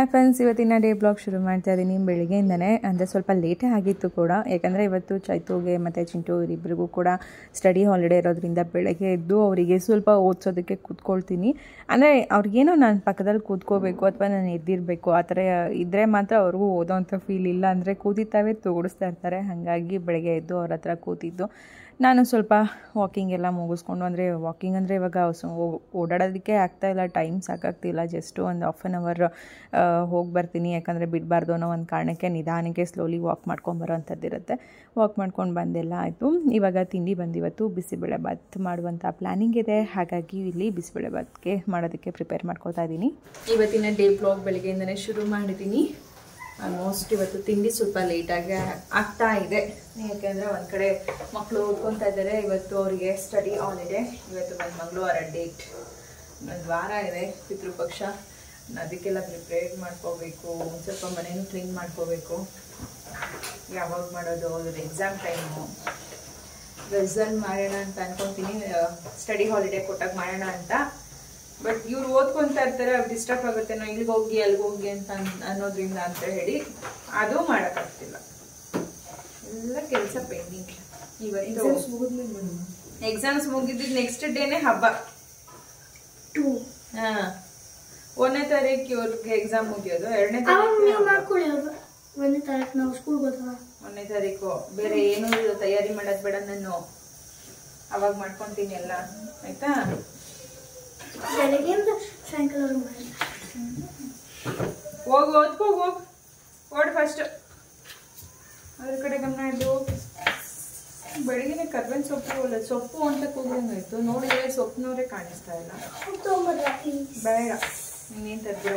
Hi friends, ಇವತ್ತಿನ day blog ಶುರು ಮಾಡ್ತಾ ಇದ್ದೀನಿ ಬೆಳಿಗ್ಗೆಯಿಂದನೇ. ಅಂದರೆ ಸ್ವಲ್ಪ ಲೇಟೇ ಆಗಿತ್ತು ಕೂಡ, ಯಾಕಂದರೆ ಇವತ್ತು ಚೈತುಗೆ ಮತ್ತು ಚಿಂಟು ಇಬ್ಬರಿಗೂ ಕೂಡ ಸ್ಟಡಿ ಹಾಲಿಡೇ ಇರೋದ್ರಿಂದ ಬೆಳಗ್ಗೆ ಎದ್ದು ಅವರಿಗೆ ಸ್ವಲ್ಪ ಓದಿಸೋದಕ್ಕೆ ಕೂತ್ಕೊಳ್ತೀನಿ. ಅಂದರೆ ಅವ್ರಿಗೇನೋ ನಾನು ಪಕ್ಕದಲ್ಲಿ ಕೂತ್ಕೋಬೇಕು ಅಥವಾ ನಾನು ಎದ್ದಿರಬೇಕು ಆ ಥರ ಇದ್ದರೆ ಮಾತ್ರ ಅವ್ರಿಗೂ ಓದೋವಂಥ ಫೀಲ್. ಇಲ್ಲ ಅಂದರೆ ಕೂತಿದ್ದಾವೆ ತೋಡಿಸ್ತಾ ಇರ್ತಾರೆ. ಹಾಗಾಗಿ ಬೆಳಗ್ಗೆ ಎದ್ದು ಅವ್ರ ಹತ್ರ ಕೂತಿದ್ದು ನಾನು ಸ್ವಲ್ಪ ವಾಕಿಂಗ್ ಎಲ್ಲ ಮುಗಿಸ್ಕೊಂಡು, ಅಂದರೆ ವಾಕಿಂಗ್ ಅಂದರೆ ಇವಾಗ ಓಡಾಡೋದಕ್ಕೆ ಆಗ್ತಾಯಿಲ್ಲ, ಟೈಮ್ ಸಾಕಾಗ್ತಿಲ್ಲ. ಜಸ್ಟು ಒಂದು ಹಾಫ್ ಆನ್ ಅವರ್ ಹೋಗಿ ಬರ್ತೀನಿ, ಯಾಕಂದರೆ ಬಿಡಬಾರ್ದು ಅನ್ನೋ ಒಂದು ಕಾರಣಕ್ಕೆ ನಿಧಾನಕ್ಕೆ ಸ್ಲೋಲಿ ವಾಕ್ ಮಾಡ್ಕೊಂಬರೋ ಅಂಥದ್ದಿರುತ್ತೆ. ವಾಕ್ ಮಾಡ್ಕೊಂಡು ಬಂದೆಲ್ಲ ಆಯಿತು. ಇವಾಗ ತಿಂಡಿ ಬಂದಿವತ್ತು ಬಿಸಿಬೇಳೆ ಬಾತ್ ಮಾಡುವಂಥ ಪ್ಲ್ಯಾನಿಂಗ್ ಇದೆ. ಹಾಗಾಗಿ ಇಲ್ಲಿ ಬಿಸಿಬೇಳೆ ಬಾತ್ಗೆ ಮಾಡೋದಕ್ಕೆ ಪ್ರಿಪೇರ್ ಮಾಡ್ಕೋತಾ ಇದ್ದೀನಿ. ಇವತ್ತಿನ ಡೇ ಬ್ಲಾಗ್ ಬೆಳಗ್ಗೆಯಿಂದನೇ ಶುರು ಮಾಡಿದ್ದೀನಿ. ಆಲ್ಮೋಸ್ಟ್ ಇವತ್ತು ತಿಂಡಿ ಸ್ವಲ್ಪ ಲೇಟಾಗಿ ಆಗ್ತಾ ಇದೆ, ಯಾಕೆಂದರೆ ಒಂದು ಕಡೆ ಮಕ್ಕಳು ಓದ್ಕೊತಾ ಇದ್ದಾರೆ. ಇವತ್ತು ಅವರಿಗೆ ಸ್ಟಡಿ ಹಾಲಿಡೇ. ಇವತ್ತು ಬಂದು ಮಂಗಳವಾರ ಡೇಟ್, ಒಂದು ವಾರ ಇದೆ ಪಿತೃಪಕ್ಷ. ಅದಕ್ಕೆಲ್ಲ ಪ್ರಿಪೇರ್ ಮಾಡ್ಕೋಬೇಕು. ಸ್ವಲ್ಪ ಮನೇನೂ ಕ್ಲೀನ್ ಮಾಡ್ಕೋಬೇಕು. ಯಾವಾಗ ಮಾಡೋದು, ಅದ್ರ ಎಕ್ಸಾಮ್ ಟೈಮು ರಿಸಲ್ಟ್ ಮಾಡೋಣ ಅಂತ ಅನ್ಕೊತೀನಿ. ಸ್ಟಡಿ ಹಾಲಿಡೇ ಕೊಟ್ಟಾಗ ಮಾಡೋಣ ಅಂತ. ಬಟ್ ಇವ್ರು ಓದ್ಕೊತಾ ಇರ್ತಾರೆ, ಅವ್ರು ಡಿಸ್ಟರ್ಬ್ ಆಗುತ್ತೆ. ನಾವು ಇಲ್ಲಿಗೆ ಹೋಗಿ ಅಲ್ಲಿಗೆ ಹೋಗಿ ಅಂತ ಅನ್ನೋದ್ರಿಂದ ಅಂತ ಹೇಳಿ ಅದು ಮಾಡೋಕ್ಕಾಗ್ತಿಲ್ಲ. ಎಲ್ಲ ಕೆಲಸ ಪೆಂಡಿಂಗ್. ಇವತ್ತು ಎಕ್ಸಾಮ್ಸ್ ಮುಗಿದಿದ್ದು ನೆಕ್ಸ್ಟ್ ಡೇನೇ ಹಬ್ಬ. ಹಾಂ, 1ನೇ ತಾರೀಕು ಇವ್ರಿಗೆ ಎಕ್ಸಾಮ್ ಮುಗಿಯೋದು. 2ನೇ ತಾರೀಕು ಬೇರೆ ಏನೂ ತಯಾರಿ ಮಾಡೋದು ಬೇಡ, ನಾನು ಅವಾಗ ಮಾಡ್ಕೊತೀನಿ ಎಲ್ಲ. ಆಯ್ತಾ? ಹೋಗು, ಓದ್ಕೋ, ಹೋಗು, ಓಡ್ ಫಸ್ಟ್. ಅದ್ರ ಕಡೆ ಗಮನ ಇದ್ದು. ಬೆಳಗ್ಗೆ ಕರ್ಬೇವಿನ ಸೊಪ್ಪು ಅಂತ ಕೂಗಂಗಾಯ್ತು. ನೋಡಿದ್ರೆ ಸೊಪ್ಪಿನವರೇ ಕಾಣಿಸ್ತಾ ಇಲ್ಲ. ಬೇಡ, ನೀನೇನು ತರ್ತೀರ?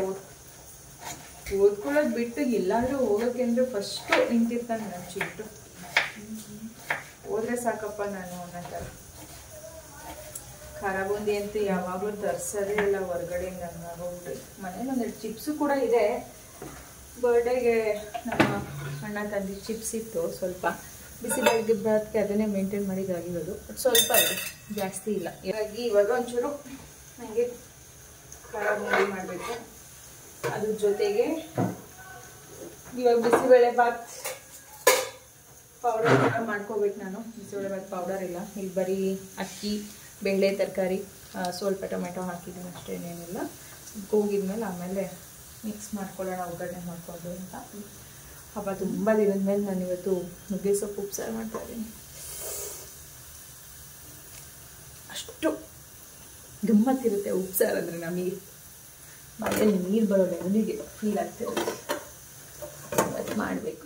ಓದ್ಕೊಳ್ಳೋದು ಬಿಟ್ಟು ಎಲ್ಲಾದ್ರೂ ಹೋಗೋಕೆ ಅಂದರೆ ಫಸ್ಟು ನಿಂತಿರ್ತಾನೆ ನನ್ನ ಚಿಟ್ಟು. ಹೋದ್ರೆ ಸಾಕಪ್ಪ ನಾನು ಅನ್ನೋ. ಖಾರ ಬೂಂದಿ ಅಂತೂ ಯಾವಾಗಲೂ ತರಿಸೋದೇ ಇಲ್ಲ ಹೊರಗಡೆಯಿಂದ. ಹೋಗ್ಬಿಟ್ಟು ಮನೇಲಿ ಒಂದೆರಡು ಚಿಪ್ಸು ಕೂಡ ಇದೆ. ಬರ್ಡೇಗೆ ನಮ್ಮ ಅಣ್ಣ ತಂದಿ ಚಿಪ್ಸ್ ಇತ್ತು. ಸ್ವಲ್ಪ ಬಿಸಿ ಬಾತ್ಗೆ ಅದನ್ನೇ ಮೇಂಟೈನ್ ಮಾಡಿದಾಗಿರೋದು. ಸ್ವಲ್ಪ ಇದೆ, ಜಾಸ್ತಿ ಇಲ್ಲ. ಹಾಗಾಗಿ ಇವಾಗ ಒಂಚೂರು ನನಗೆ ಖಾರ ಬೂಂದಿ ಮಾಡಬೇಕು. ಅದ್ರ ಜೊತೆಗೆ ಇವಾಗ ಬಿಸಿಬೇಳೆ ಬಾತ್ ಪೌಡರ್ ಮಾಡ್ಕೋಬೇಕು ನಾನು. ಬಿಸಿಬೇಳೆ ಬಾತ್ ಪೌಡರ್ ಇಲ್ಲ, ಇಲ್ಲಿ ಬರೀ ಅಕ್ಕಿ, ಬೇಳೆ, ತರಕಾರಿ, ಸ್ವಲ್ಪ ಟೊಮೆಟೊ ಹಾಕಿದ್ದೀನಿ ಅಷ್ಟೇ, ಏನೇನಿಲ್ಲ. ಕೂಗಿದ್ಮೇಲೆ ಆಮೇಲೆ ಮಿಕ್ಸ್ ಮಾಡ್ಕೊಳ್ಳೋಣ, ಒಗ್ಗರಣೆ ಮಾಡ್ಕೊಂಡು ಅಂತ. ಹಬ್ಬ ತುಂಬ ದಿನದ ಮೇಲೆ ನಾನು ಇವತ್ತು ನುಗ್ಗೆ ಸೊಪ್ಪು ಉಪ್ಸಾರು ಮಾಡ್ತಾ ಇದ್ದೀನಿ. ಅಷ್ಟು ಗಮ್ಮತ್ತಿರುತ್ತೆ ಉಪ್ಸಾರು ಅಂದರೆ. ನಮಗೆ ಮನೆಯಲ್ಲಿ ನೀರು ಬರೋ ಲೆವೆಲಿಗೆ ಫೀಲ್ ಆಗ್ತಿರುತ್ತೆ. ಇವತ್ತು ಮಾಡಬೇಕು.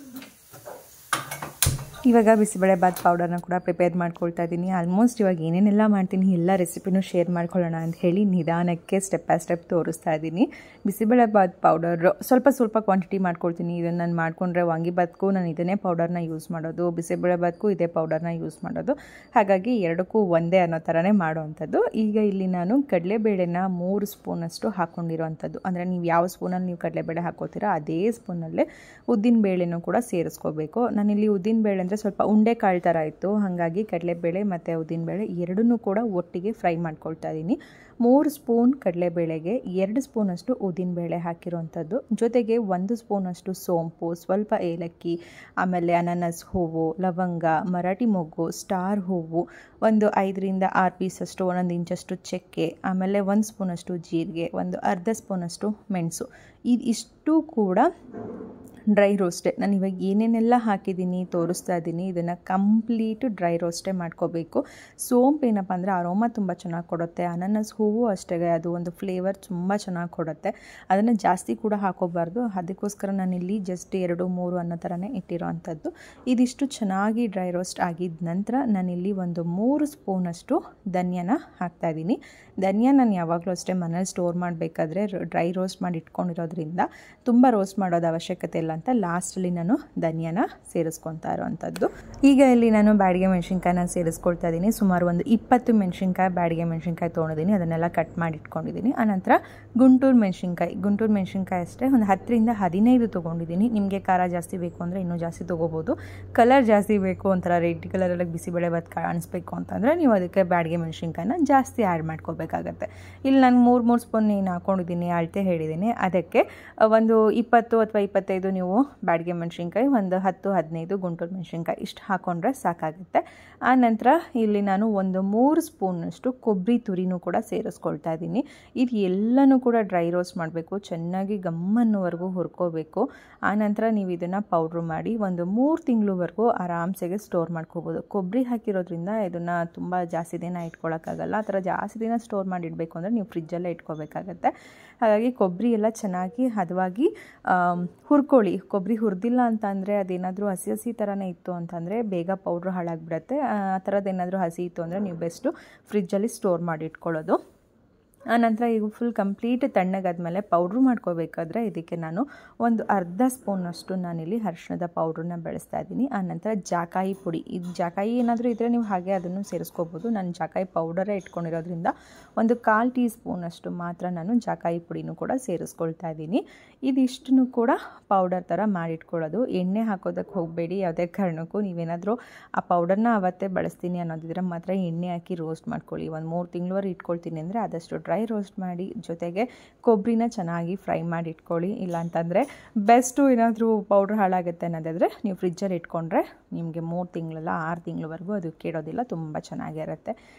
ಇವಾಗ ಬಿಸಿಬೇಳೆ ಬಾತ್ ಪೌಡರ್ನ ಕೂಡ ಪ್ರಿಪೇರ್ ಮಾಡ್ಕೊಳ್ತಾ ಇದ್ದೀನಿ. ಆಲ್ಮೋಸ್ಟ್ ಇವಾಗ ಏನೇನೆಲ್ಲ ಮಾಡ್ತೀನಿ ಎಲ್ಲ ರೆಸಿಪಿನೂ ಶೇರ್ ಮಾಡ್ಕೊಳ್ಳೋಣ ಅಂತ ಹೇಳಿ ನಿಧಾನಕ್ಕೆ ಸ್ಟೆಪ್ ಬೈ ಸ್ಟೆಪ್ ತೋರಿಸ್ತಾ ಇದ್ದೀನಿ. ಬಿಸಿಬೇಳೆ ಬಾತ್ ಪೌಡರ್ ಸ್ವಲ್ಪ ಕ್ವಾಂಟಿಟಿ ಮಾಡ್ಕೊಳ್ತೀನಿ. ಇದನ್ನು ನಾನು ಮಾಡಿಕೊಂಡ್ರೆ ವಾಂಗಿಬಾತ್ಗೂ ನಾನು ಇದನ್ನೇ ಪೌಡರ್ನ ಯೂಸ್ ಮಾಡೋದು, ಬಿಸಿಬೇಳೆ ಬಾತ್ಗೂ ಇದೇ ಪೌಡರ್ನ ಯೂಸ್ ಮಾಡೋದು. ಹಾಗಾಗಿ ಎರಡಕ್ಕೂ ಒಂದೇ ಅನ್ನೋ ಥರನೇ ಮಾಡೋವಂಥದ್ದು. ಈಗ ಇಲ್ಲಿ ನಾನು ಕಡಲೆಬೇಳೆನ 3 ಸ್ಪೂನಷ್ಟು ಹಾಕ್ಕೊಂಡಿರೋವಂಥದ್ದು. ಅಂದರೆ ನೀವು ಯಾವ ಸ್ಪೂನಲ್ಲಿ ನೀವು ಕಡಲೆಬೇಳೆ ಹಾಕೋತೀರಾ ಅದೇ ಸ್ಪೂನಲ್ಲೇ ಉದ್ದಿನ ಬೇಳೆನೂ ಕೂಡ ಸೇರಿಸ್ಕೋಬೇಕು. ನಾನಿಲ್ಲಿ ಉದ್ದಿನ ಬೇಳೆ ಸ್ವಲ್ಪ ಉಂಡೆ ಕಾಳು ಥರ ಇತ್ತು, ಹಾಗಾಗಿ ಕಡಲೆಬೇಳೆ ಮತ್ತು ಉದ್ದಿನಬೇಳೆ ಎರಡನ್ನೂ ಕೂಡ ಒಟ್ಟಿಗೆ ಫ್ರೈ ಮಾಡ್ಕೊಳ್ತಾ ಇದ್ದೀನಿ. 3 ಸ್ಪೂನ್ ಕಡಲೆಬೇಳೆಗೆ 2 ಸ್ಪೂನಷ್ಟು ಉದ್ದಿನಬೇಳೆ ಹಾಕಿರೋವಂಥದ್ದು. ಜೊತೆಗೆ 1 ಸ್ಪೂನಷ್ಟು ಸೋಂಪು, ಸ್ವಲ್ಪ ಏಲಕ್ಕಿ, ಆಮೇಲೆ ಅನಾನಸ್ ಹೂವು, ಲವಂಗ, ಮರಾಠಿ ಮೊಗ್ಗು, ಸ್ಟಾರ್ ಹೂವು, ಒಂದು 5ರಿಂದ 6 ಪೀಸಷ್ಟು, 1 ಇಂಚಷ್ಟು ಚಕ್ಕೆ, ಆಮೇಲೆ 1 ಸ್ಪೂನಷ್ಟು ಜೀರಿಗೆ, ಒಂದು ಅರ್ಧ ಸ್ಪೂನಷ್ಟು ಮೆಣಸು. ಇದಿಷ್ಟು ಕೂಡ ಡ್ರೈ ರೋಸ್ಟೇ. ನಾನು ಇವಾಗ ಏನೇನೆಲ್ಲ ಹಾಕಿದ್ದೀನಿ ತೋರಿಸ್ತಾ ಇದ್ದೀನಿ. ಇದನ್ನು ಕಂಪ್ಲೀಟು ಡ್ರೈ ರೋಸ್ಟೇ ಮಾಡ್ಕೋಬೇಕು. ಸೋಂಪು ಏನಪ್ಪ ಅಂದರೆ ಅರೋಮಾ ತುಂಬ ಚೆನ್ನಾಗಿ ಕೊಡುತ್ತೆ. ಅನಾನಸ್ ಹೂವು ಅಷ್ಟೇ, ಅದು ಒಂದು ಫ್ಲೇವರ್ ತುಂಬ ಚೆನ್ನಾಗಿ ಕೊಡುತ್ತೆ. ಅದನ್ನು ಜಾಸ್ತಿ ಕೂಡ ಹಾಕೋಬಾರ್ದು. ಅದಕ್ಕೋಸ್ಕರ ನಾನಿಲ್ಲಿ ಜಸ್ಟ್ 2-3 ಅನ್ನೋ ಥರನೇ ಇಟ್ಟಿರೋ ಅಂಥದ್ದು. ಇದಿಷ್ಟು ಚೆನ್ನಾಗಿ ಡ್ರೈ ರೋಸ್ಟ್ ಆಗಿದ್ದ ನಂತರ ನಾನಿಲ್ಲಿ ಒಂದು 3 ಸ್ಪೂನಷ್ಟು ಧನಿಯಾನ ಹಾಕ್ತಾಯಿದ್ದೀನಿ. ಧನಿಯಾ ನಾನು ಯಾವಾಗಲೂ ಅಷ್ಟೇ ಮನೇಲಿ ಸ್ಟೋರ್ ಮಾಡಬೇಕಾದ್ರೆ ಡ್ರೈ ರೋಸ್ಟ್ ಮಾಡಿ ಇಟ್ಕೊಂಡಿರೋದ್ರಿಂದ ತುಂಬ ರೋಸ್ಟ್ ಮಾಡೋದು ಅವಶ್ಯಕತೆ ಇಲ್ಲ. ಬೇಕಲ್ಲ ಅಂತ ಲಾಸ್ಟಲ್ಲಿ ನಾನು ಧನಿಯಾನ ಸೇರಿಸ್ಕೊತಾ ಇರೋವಂಥದ್ದು. ಈಗ ಇಲ್ಲಿ ನಾನು ಬ್ಯಾಡಿಗೆ ಮೆಣಸಿನ್ಕಾಯಿನ ಸೇರಿಸ್ಕೊಳ್ತಾ ಇದ್ದೀನಿ. ಸುಮಾರು ಒಂದು 20 ಮೆಣಸಿನ್ಕಾಯಿ ಬ್ಯಾಡಿಗೆ ಮೆಣಸಿನ್ಕಾಯಿ ತೊಗೊಂಡಿದ್ದೀನಿ, ಅದನ್ನೆಲ್ಲ ಕಟ್ ಮಾಡಿ ಇಟ್ಕೊಂಡಿದ್ದೀನಿ. ಆನಂತರ ಗುಂಟೂರು ಮೆಣಸಿನ್ಕಾಯಿ ಅಷ್ಟೇ ಒಂದು 10ರಿಂದ 15 ತೊಗೊಂಡಿದ್ದೀನಿ. ನಿಮಗೆ ಖಾರ ಜಾಸ್ತಿ ಬೇಕು ಅಂದರೆ ಇನ್ನೂ ಜಾಸ್ತಿ ತೊಗೋಬೋದು. ಕಲರ್ ಜಾಸ್ತಿ ಬೇಕು, ಒಂಥರ ರೆಡ್ ಕಲರಲ್ಲಿ ಬಿಸಿಬೇಳೆಭಾತ್ ಕಾಣಿಸ್ಬೇಕು ಅಂತಂದರೆ ನೀವು ಅದಕ್ಕೆ ಬ್ಯಾಡಿಗೆ ಮೆಣಸಿನ್ಕಾಯಿನ ಜಾಸ್ತಿ ಆ್ಯಡ್ ಮಾಡ್ಕೋಬೇಕಾಗತ್ತೆ. ಇಲ್ಲಿ ನಾನು 3 ಸ್ಪೂನ್ ನೀನು ಹಾಕ್ಕೊಂಡಿದ್ದೀನಿ, ಅಳತೆ ಹೇಳಿದ್ದೀನಿ. ಅದಕ್ಕೆ ಒಂದು 20 ಅಥವಾ 25 ನೀವು ಬ್ಯಾಡಿಗೆ ಮೆಣಸಿನ್ಕಾಯಿ, ಒಂದು 10-15 ಗುಂಟೂರು ಮೆಣಸಿನ್ಕಾಯಿ ಇಷ್ಟು ಹಾಕ್ಕೊಂಡ್ರೆ ಸಾಕಾಗುತ್ತೆ. ಆನಂತರ ಇಲ್ಲಿ ನಾನು ಒಂದು 3 ಸ್ಪೂನಷ್ಟು ಕೊಬ್ಬರಿ ತುರಿನೂ ಕೂಡ ಸೇರಿಸ್ಕೊಳ್ತಾ ಇದ್ದೀನಿ. ಇದು ಎಲ್ಲನೂ ಕೂಡ ಡ್ರೈ ರೋಸ್ಟ್ ಮಾಡಬೇಕು, ಚೆನ್ನಾಗಿ ಗಮ್ಮನ್ನೋವರೆಗೂ ಹುರ್ಕೋಬೇಕು. ಆನಂತರ ನೀವು ಇದನ್ನು ಪೌಡ್ರ್ ಮಾಡಿ ಒಂದು 3 ತಿಂಗಳವರೆಗೂ ಆರಾಮ್ಸೆಗೆ ಸ್ಟೋರ್ ಮಾಡ್ಕೋಬೋದು. ಕೊಬ್ಬರಿ ಹಾಕಿರೋದ್ರಿಂದ ಇದನ್ನು ತುಂಬ ಜಾಸ್ತಿ ದಿನ ಇಟ್ಕೊಳ್ಳೋಕ್ಕಾಗಲ್ಲ. ಆ ಥರ ಜಾಸ್ತಿ ದಿನ ಸ್ಟೋರ್ ಮಾಡಿಡಬೇಕು ಅಂದರೆ ನೀವು ಫ್ರಿಜ್ಜಲ್ಲೇ ಇಟ್ಕೋಬೇಕಾಗತ್ತೆ. ಹಾಗಾಗಿ ಕೊಬ್ಬರಿ ಎಲ್ಲ ಚೆನ್ನಾಗಿ ಹದವಾಗಿ ಹುರ್ಕೊಳ್ಳಿ. ಕೊಬ್ಬರಿ ಹುರಿದಿಲ್ಲ ಅಂತ ಅಂದರೆ ಅದೇನಾದರೂ ಹಸಿ ಥರನೇ ಇತ್ತು ಅಂತಂದರೆ ಬೇಗ ಪೌಡ್ರ್ ಹಾಳಾಗಿಬಿಡುತ್ತೆ. ಆ ಥರದ್ದು ಏನಾದರೂ ಹಸಿ ಇತ್ತು ಅಂದರೆ ನೀವು ಬೆಸ್ಟು ಫ್ರಿಜ್ಜಲ್ಲಿ ಸ್ಟೋರ್ ಮಾಡಿ ಇಟ್ಕೊಳ್ಳೋದು. ಆನಂತರ ಈಗ ಫುಲ್ ಕಂಪ್ಲೀಟ್ ತಣ್ಣಗಾದ್ಮೇಲೆ ಪೌಡ್ರ್ ಮಾಡ್ಕೋಬೇಕಾದ್ರೆ ಇದಕ್ಕೆ ನಾನು ಒಂದು ಅರ್ಧ ಸ್ಪೂನಷ್ಟು ನಾನಿಲ್ಲಿ ಅರಿಶಿಣದ ಪೌಡ್ರನ್ನ ಬಳಸ್ತಾ ಇದ್ದೀನಿ. ಆನಂತರ ಜಾಕಾಯಿ ಪುಡಿ, ಇದು ಜಾಕಾಯಿ ಏನಾದರೂ ಇದ್ದರೆ ನೀವು ಹಾಗೆ ಅದನ್ನು ಸೇರಿಸ್ಕೋಬೋದು. ನಾನು ಜಾಕಾಯಿ ಪೌಡರೇ ಇಟ್ಕೊಂಡಿರೋದ್ರಿಂದ ಒಂದು 1/4 ಟೀ ಸ್ಪೂನಷ್ಟು ಮಾತ್ರ ನಾನು ಜಾಕಾಯಿ ಪುಡಿನೂ ಕೂಡ ಸೇರಿಸ್ಕೊಳ್ತಾ ಇದ್ದೀನಿ. ಇದಿಷ್ಟನ್ನು ಕೂಡ ಪೌಡರ್ ಥರ ಮಾಡಿಟ್ಕೊಳ್ಳೋದು. ಎಣ್ಣೆ ಹಾಕೋದಕ್ಕೆ ಹೋಗಬೇಡಿ ಯಾವುದೇ ಕಾರಣಕ್ಕೂ. ನೀವೇನಾದರೂ ಆ ಪೌಡರ್ನ ಅವತ್ತೇ ಬಳಸ್ತೀನಿ ಅನ್ನೋದಿದ್ರೆ ಮಾತ್ರ ಎಣ್ಣೆ ಹಾಕಿ ರೋಸ್ಟ್ ಮಾಡ್ಕೊಳ್ಳಿ. ಒಂದು 3 ತಿಂಗಳವರೆಗೆ ಇಟ್ಕೊಳ್ತೀನಿ ಅಂದರೆ ಆದಷ್ಟು ಡ್ರೈ ರೋಸ್ಟ್ ಮಾಡಿ, ಜೊತೆಗೆ ಕೊಬ್ಬರಿನ ಚೆನ್ನಾಗಿ ಫ್ರೈ ಮಾಡಿ ಇಟ್ಕೊಳ್ಳಿ. ಇಲ್ಲಾಂತಂದರೆ ಬೆಸ್ಟು ಏನಾದರೂ ಪೌಡ್ರ್ ಹಾಳಾಗುತ್ತೆ ಅನ್ನೋದಾದರೆ ನೀವು ಫ್ರಿಜ್ಜಲ್ಲಿ ಇಟ್ಕೊಂಡ್ರೆ ನಿಮಗೆ 3 ತಿಂಗಳಲ್ಲ 6 ತಿಂಗಳವರೆಗೂ ಅದು ಕೆಡೋದಿಲ್ಲ, ತುಂಬ ಚೆನ್ನಾಗಿರುತ್ತೆ.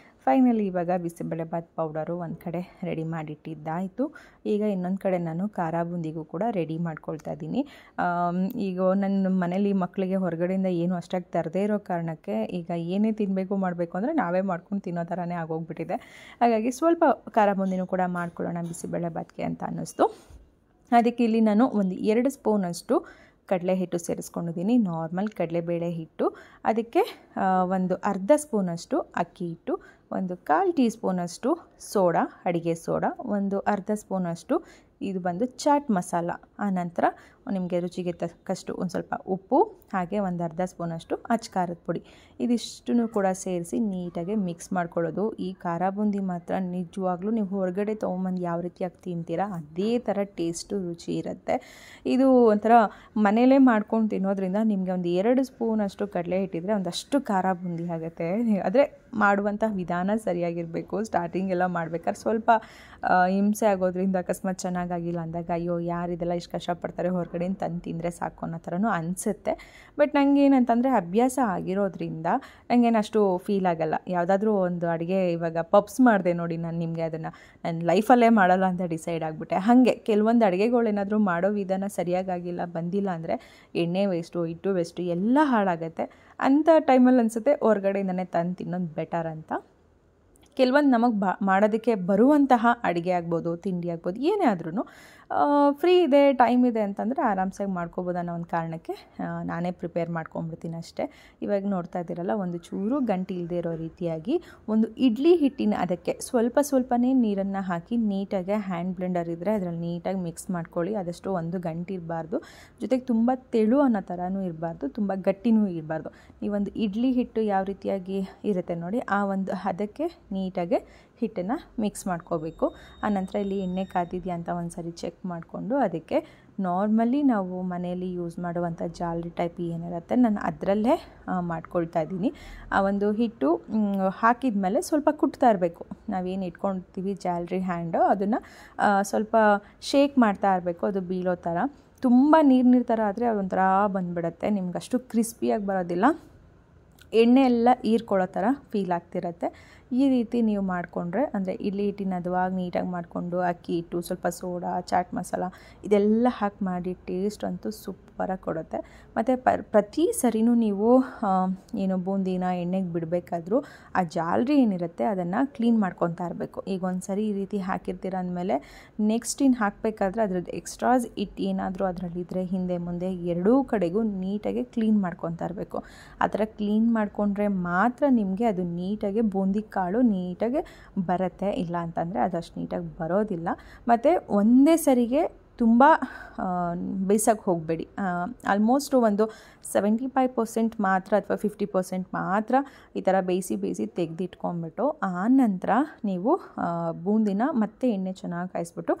ಫೈನಲಿ ಇವಾಗ ಬಿಸಿಬೇಳೆಭಾತ್ ಪೌಡರು ಒಂದು ಕಡೆ ರೆಡಿ ಮಾಡಿಟ್ಟಿದ್ದಾಯಿತು. ಈಗ ಇನ್ನೊಂದು ಕಡೆ ನಾನು ಖಾರ ಬೂಂದಿಗೂ ಕೂಡ ರೆಡಿ ಮಾಡ್ಕೊಳ್ತಾ ಇದ್ದೀನಿ. ಈಗ ನನ್ನ ಮನೇಲಿ ಮಕ್ಕಳಿಗೆ ಹೊರಗಡೆಯಿಂದ ಏನು ಅಷ್ಟಾಗಿ ತರದೇ ಇರೋ ಕಾರಣಕ್ಕೆ ಈಗ ಏನೇ ತಿನ್ನಬೇಕು ಮಾಡಬೇಕು ಅಂದರೆ ನಾವೇ ಮಾಡ್ಕೊಂಡು ತಿನ್ನೋ ಥರನೇ ಆಗೋಗ್ಬಿಟ್ಟಿದೆ. ಹಾಗಾಗಿ ಸ್ವಲ್ಪ ಖಾರ ಬೂಂದಿನೂ ಕೂಡ ಮಾಡ್ಕೊಳ್ಳೋಣ ಬಿಸಿಬೇಳೆಭಾತ್ಗೆ ಅಂತ ಅನ್ನಿಸ್ತು. ಅದಕ್ಕೆ ಇಲ್ಲಿ ನಾನು ಒಂದು 2 ಸ್ಪೂನಷ್ಟು ಕಡಲೆ ಹಿಟ್ಟು ಸೇರಿಸ್ಕೊಂಡಿದ್ದೀನಿ, ನಾರ್ಮಲ್ ಕಡಲೆಬೇಳೆ ಹಿಟ್ಟು. ಅದಕ್ಕೆ ಒಂದು ಅರ್ಧ ಸ್ಪೂನಷ್ಟು ಅಕ್ಕಿ ಹಿಟ್ಟು, ಒಂದು 1/4 ಟೀ ಸ್ಪೂನಷ್ಟು ಸೋಡಾ, ಅಡಿಗೆ ಸೋಡಾ, ಒಂದು ಅರ್ಧ ಸ್ಪೂನಷ್ಟು ಇದು ಬಂದು ಚಾಟ್ ಮಸಾಲ. ಆನಂತರ ನಿಮಗೆ ರುಚಿಗೆ ತಕ್ಕಷ್ಟು ಒಂದು ಸ್ವಲ್ಪ ಉಪ್ಪು, ಹಾಗೆ ಒಂದು ಅರ್ಧ ಸ್ಪೂನಷ್ಟು ಅಚ್ಕಾರದ ಪುಡಿ. ಇದಿಷ್ಟನ್ನು ಕೂಡ ಸೇರಿಸಿ ನೀಟಾಗಿ ಮಿಕ್ಸ್ ಮಾಡ್ಕೊಳ್ಳೋದು. ಈ ಖಾರ ಬೂಂದಿ ಮಾತ್ರ ನಿಜವಾಗ್ಲೂ ನೀವು ಹೊರಗಡೆ ತೊಗೊಂಬಂದು ಯಾವ ರೀತಿಯಾಗಿ ತಿಂತೀರಾ ಅದೇ ಥರ ಟೇಸ್ಟು ರುಚಿ ಇರುತ್ತೆ. ಇದು ಒಂಥರ ಮನೇಲೇ ಮಾಡ್ಕೊಂಡು ತಿನ್ನೋದ್ರಿಂದ ನಿಮಗೆ ಒಂದು 2 ಸ್ಪೂನಷ್ಟು ಕಡಲೆ ಹಿಟ್ಟಿದ್ರೆ ಒಂದಷ್ಟು ಖಾರ ಬೂಂದಿ ಆಗುತ್ತೆ. ಆದರೆ ಮಾಡುವಂಥ ವಿಧಾನ ಸರಿಯಾಗಿರಬೇಕು. ಸ್ಟಾರ್ಟಿಂಗೆಲ್ಲ ಮಾಡ್ಬೇಕಾದ್ರೆ ಸ್ವಲ್ಪ ಹಿಂಸೆ ಆಗೋದ್ರಿಂದ ಅಕಸ್ಮಾತ್ ಚೆನ್ನಾಗಾಗಿಲ್ಲ ಅಂದಾಗ ಅಯ್ಯೋ ಯಾರಿದೆಲ್ಲ ಇಷ್ಟು ಕಷ್ಟಪಡ್ತಾರೆ ಹೊರಗಡೆಯಿಂದ ತಂದು ತಿಂದರೆ ಸಾಕು ಅನ್ನೋ ಥರನೂ ಅನಿಸುತ್ತೆ. ಬಟ್ ನನಗೇನಂತಂದರೆ ಅಭ್ಯಾಸ ಆಗಿರೋದ್ರಿಂದ ನನಗೇನು ಅಷ್ಟು ಫೀಲ್ ಆಗಲ್ಲ. ಯಾವುದಾದ್ರೂ ಒಂದು ಅಡುಗೆ ಇವಾಗ ಪಪ್ಸ್ ಮಾಡಿದೆ ನೋಡಿ, ನಾನು ನಿಮಗೆ ಅದನ್ನು ನನ್ನ ಲೈಫಲ್ಲೇ ಮಾಡಲ್ಲ ಅಂತ ಡಿಸೈಡ್ ಆಗಿಬಿಟ್ಟೆ. ಹಾಗೆ ಕೆಲವೊಂದು ಅಡುಗೆಗಳೇನಾದರೂ ಮಾಡೋ ವಿಧಾನ ಸರಿಯಾಗಿಲ್ಲ ಬಂದಿಲ್ಲ ಅಂದರೆ ಎಣ್ಣೆ ವೇಸ್ಟು, ಹಿಟ್ಟು ವೇಸ್ಟು ಎಲ್ಲ ಹಾಳಾಗುತ್ತೆ. ಅಂಥ ಟೈಮಲ್ಲಿ ಅನಿಸುತ್ತೆ ಹೊರಗಡೆಯಿಂದನೇ ತಂದು ತಿನ್ನೋದು ಬೆಟರ್ ಅಂತ. ಕೆಲವೊಂದು ನಮಗೆ ಮಾಡೋದಕ್ಕೆ ಬರುವಂತಹ ಅಡುಗೆ ಆಗ್ಬೋದು, ತಿಂಡಿ ಆಗ್ಬೋದು, ಏನೇ ಆದ್ರೂ ಫ್ರೀ ಇದೆ, ಟೈಮ್ ಇದೆ ಅಂತಂದರೆ ಆರಾಮ್ಸಾಗಿ ಮಾಡ್ಕೋಬೋದು ಅನ್ನೋ ಒಂದು ಕಾರಣಕ್ಕೆ ನಾನೇ ಪ್ರಿಪೇರ್ ಮಾಡ್ಕೊಂಬಿಡ್ತೀನಿ ಅಷ್ಟೇ. ಇವಾಗ ನೋಡ್ತಾ ಇದ್ದೀರಲ್ಲ, ಒಂದು ಚೂರು ಗಂಟು ಇಲ್ಲದೆ ಇರೋ ರೀತಿಯಾಗಿ ಒಂದು ಇಡ್ಲಿ ಹಿಟ್ಟಿನ ಅದಕ್ಕೆ ಸ್ವಲ್ಪನೇ ನೀರನ್ನು ಹಾಕಿ ನೀಟಾಗಿ ಹ್ಯಾಂಡ್ ಬ್ಲೆಂಡರ್ ಇದ್ದರೆ ಅದರಲ್ಲಿ ನೀಟಾಗಿ ಮಿಕ್ಸ್ ಮಾಡ್ಕೊಳ್ಳಿ. ಆದಷ್ಟು ಒಂದು ಗಂಟು ಇರಬಾರ್ದು, ಜೊತೆಗೆ ತುಂಬ ತೆಳು ಅನ್ನೋ ಥರನೂ ಇರಬಾರ್ದು, ತುಂಬ ಗಟ್ಟಿನೂ ಇರಬಾರ್ದು. ನೀವೊಂದು ಇಡ್ಲಿ ಹಿಟ್ಟು ಯಾವ ರೀತಿಯಾಗಿ ಇರುತ್ತೆ ನೋಡಿ, ಆ ಒಂದು ಅದಕ್ಕೆ ನೀಟಾಗಿ ಹಿಟ್ಟನ್ನು ಮಿಕ್ಸ್ ಮಾಡ್ಕೋಬೇಕು. ಆನಂತರ ಇಲ್ಲಿ ಎಣ್ಣೆ ಕಾದಿದೆಯಾ ಅಂತ ಒಂದು ಸರಿ ಚೆಕ್ ಮಾಡಿಕೊಂಡು ಅದಕ್ಕೆ ನಾರ್ಮಲಿ ನಾವು ಮನೆಯಲ್ಲಿ ಯೂಸ್ ಮಾಡುವಂಥ ಜಾಲರಿ ಟೈಪ್ ಏನಿರುತ್ತೆ ನಾನು ಅದರಲ್ಲೇ ಮಾಡ್ಕೊಳ್ತಾ ಇದ್ದೀನಿ. ಆ ಒಂದು ಹಿಟ್ಟು ಹಾಕಿದ ಮೇಲೆ ಸ್ವಲ್ಪ ಕುಟ್ತಾ ಇರಬೇಕು. ನಾವೇನು ಇಟ್ಕೊಳ್ತೀವಿ ಜಾಲರಿ ಹ್ಯಾಂಡು, ಅದನ್ನು ಸ್ವಲ್ಪ ಶೇಕ್ ಮಾಡ್ತಾ ಇರಬೇಕು, ಅದು ಬೀಳೋ ಥರ. ತುಂಬ ನೀರು ಥರ ಆದರೆ ಅದೊಂಥರ ಬಂದುಬಿಡುತ್ತೆ, ನಿಮ್ಗೆ ಅಷ್ಟು ಕ್ರಿಸ್ಪಿಯಾಗಿ ಬರೋದಿಲ್ಲ, ಎಣ್ಣೆ ಎಲ್ಲ ಹೀರ್ಕೊಳ್ಳೋ ಥರ ಫೀಲ್ ಆಗ್ತಿರತ್ತೆ. ಈ ರೀತಿ ನೀವು ಮಾಡಿಕೊಂಡ್ರೆ ಅಂದರೆ ಇಡ್ಲಿ ಹಿಟ್ಟಿನ ಹದವಾಗಿ ನೀಟಾಗಿ ಮಾಡಿಕೊಂಡು ಅಕ್ಕಿ ಹಿಟ್ಟು, ಸ್ವಲ್ಪ ಸೋಡಾ, ಚಾಟ್ ಮಸಾಲ ಇದೆಲ್ಲ ಹಾಕಿ ಮಾಡಿ ಟೇಸ್ಟ್ ಅಂತೂ ಸೂಪರಾಗಿ ಕೊಡುತ್ತೆ. ಮತ್ತು ಪ್ರತಿ ಸರಿನೂ ನೀವು ಏನು ಬೂಂದಿನ ಎಣ್ಣೆಗೆ ಬಿಡಬೇಕಾದ್ರೂ ಆ ಜಾಲರಿ ಏನಿರುತ್ತೆ ಅದನ್ನು ಕ್ಲೀನ್ ಮಾಡ್ಕೊತಾ ಇರಬೇಕು. ಈಗ ಒಂದು ಸರಿ ಈ ರೀತಿ ಹಾಕಿರ್ತೀರ ಅಂದಮೇಲೆ ನೆಕ್ಸ್ಟ್ ಇನ್ನು ಹಾಕಬೇಕಾದ್ರೆ ಅದ್ರದ್ದು ಎಕ್ಸ್ಟ್ರಾಸ್ ಹಿಟ್ಟು ಏನಾದರೂ ಅದರಲ್ಲಿದ್ದರೆ ಹಿಂದೆ ಮುಂದೆ ಎರಡೂ ಕಡೆಗೂ ನೀಟಾಗಿ ಕ್ಲೀನ್ ಮಾಡ್ಕೊತಾ ಇರಬೇಕು. ಆ ಥರ ಕ್ಲೀನ್ ಮಾಡಿಕೊಂಡ್ರೆ ಮಾತ್ರ ನಿಮಗೆ ಅದು ನೀಟಾಗಿ ಬೂಂದಿ ಕಾಳು ನೀಟಾಗಿ ಬರುತ್ತೆ. ಇಲ್ಲ ಅಂತಂದರೆ ಅದಷ್ಟು ನೀಟಾಗಿ ಬರೋದಿಲ್ಲ. ಮತ್ತು ಒಂದೇ ಸರಿಗೆ ತುಂಬ ಬೇಯಿಸೋಕ್ಕೆ ಹೋಗಬೇಡಿ. ಆಲ್ಮೋಸ್ಟ್ ಒಂದು 75% ಮಾತ್ರ ಅಥವಾ 50% ಮಾತ್ರ ಈ ಥರ ಬೇಯಿಸಿ ತೆಗೆದಿಟ್ಕೊಂಡ್ಬಿಟ್ಟು ಆನಂತರ ನೀವು ಬೂಂದಿನ ಮತ್ತೆ ಎಣ್ಣೆ ಚೆನ್ನಾಗಿ ಕಾಯಿಸ್ಬಿಟ್ಟು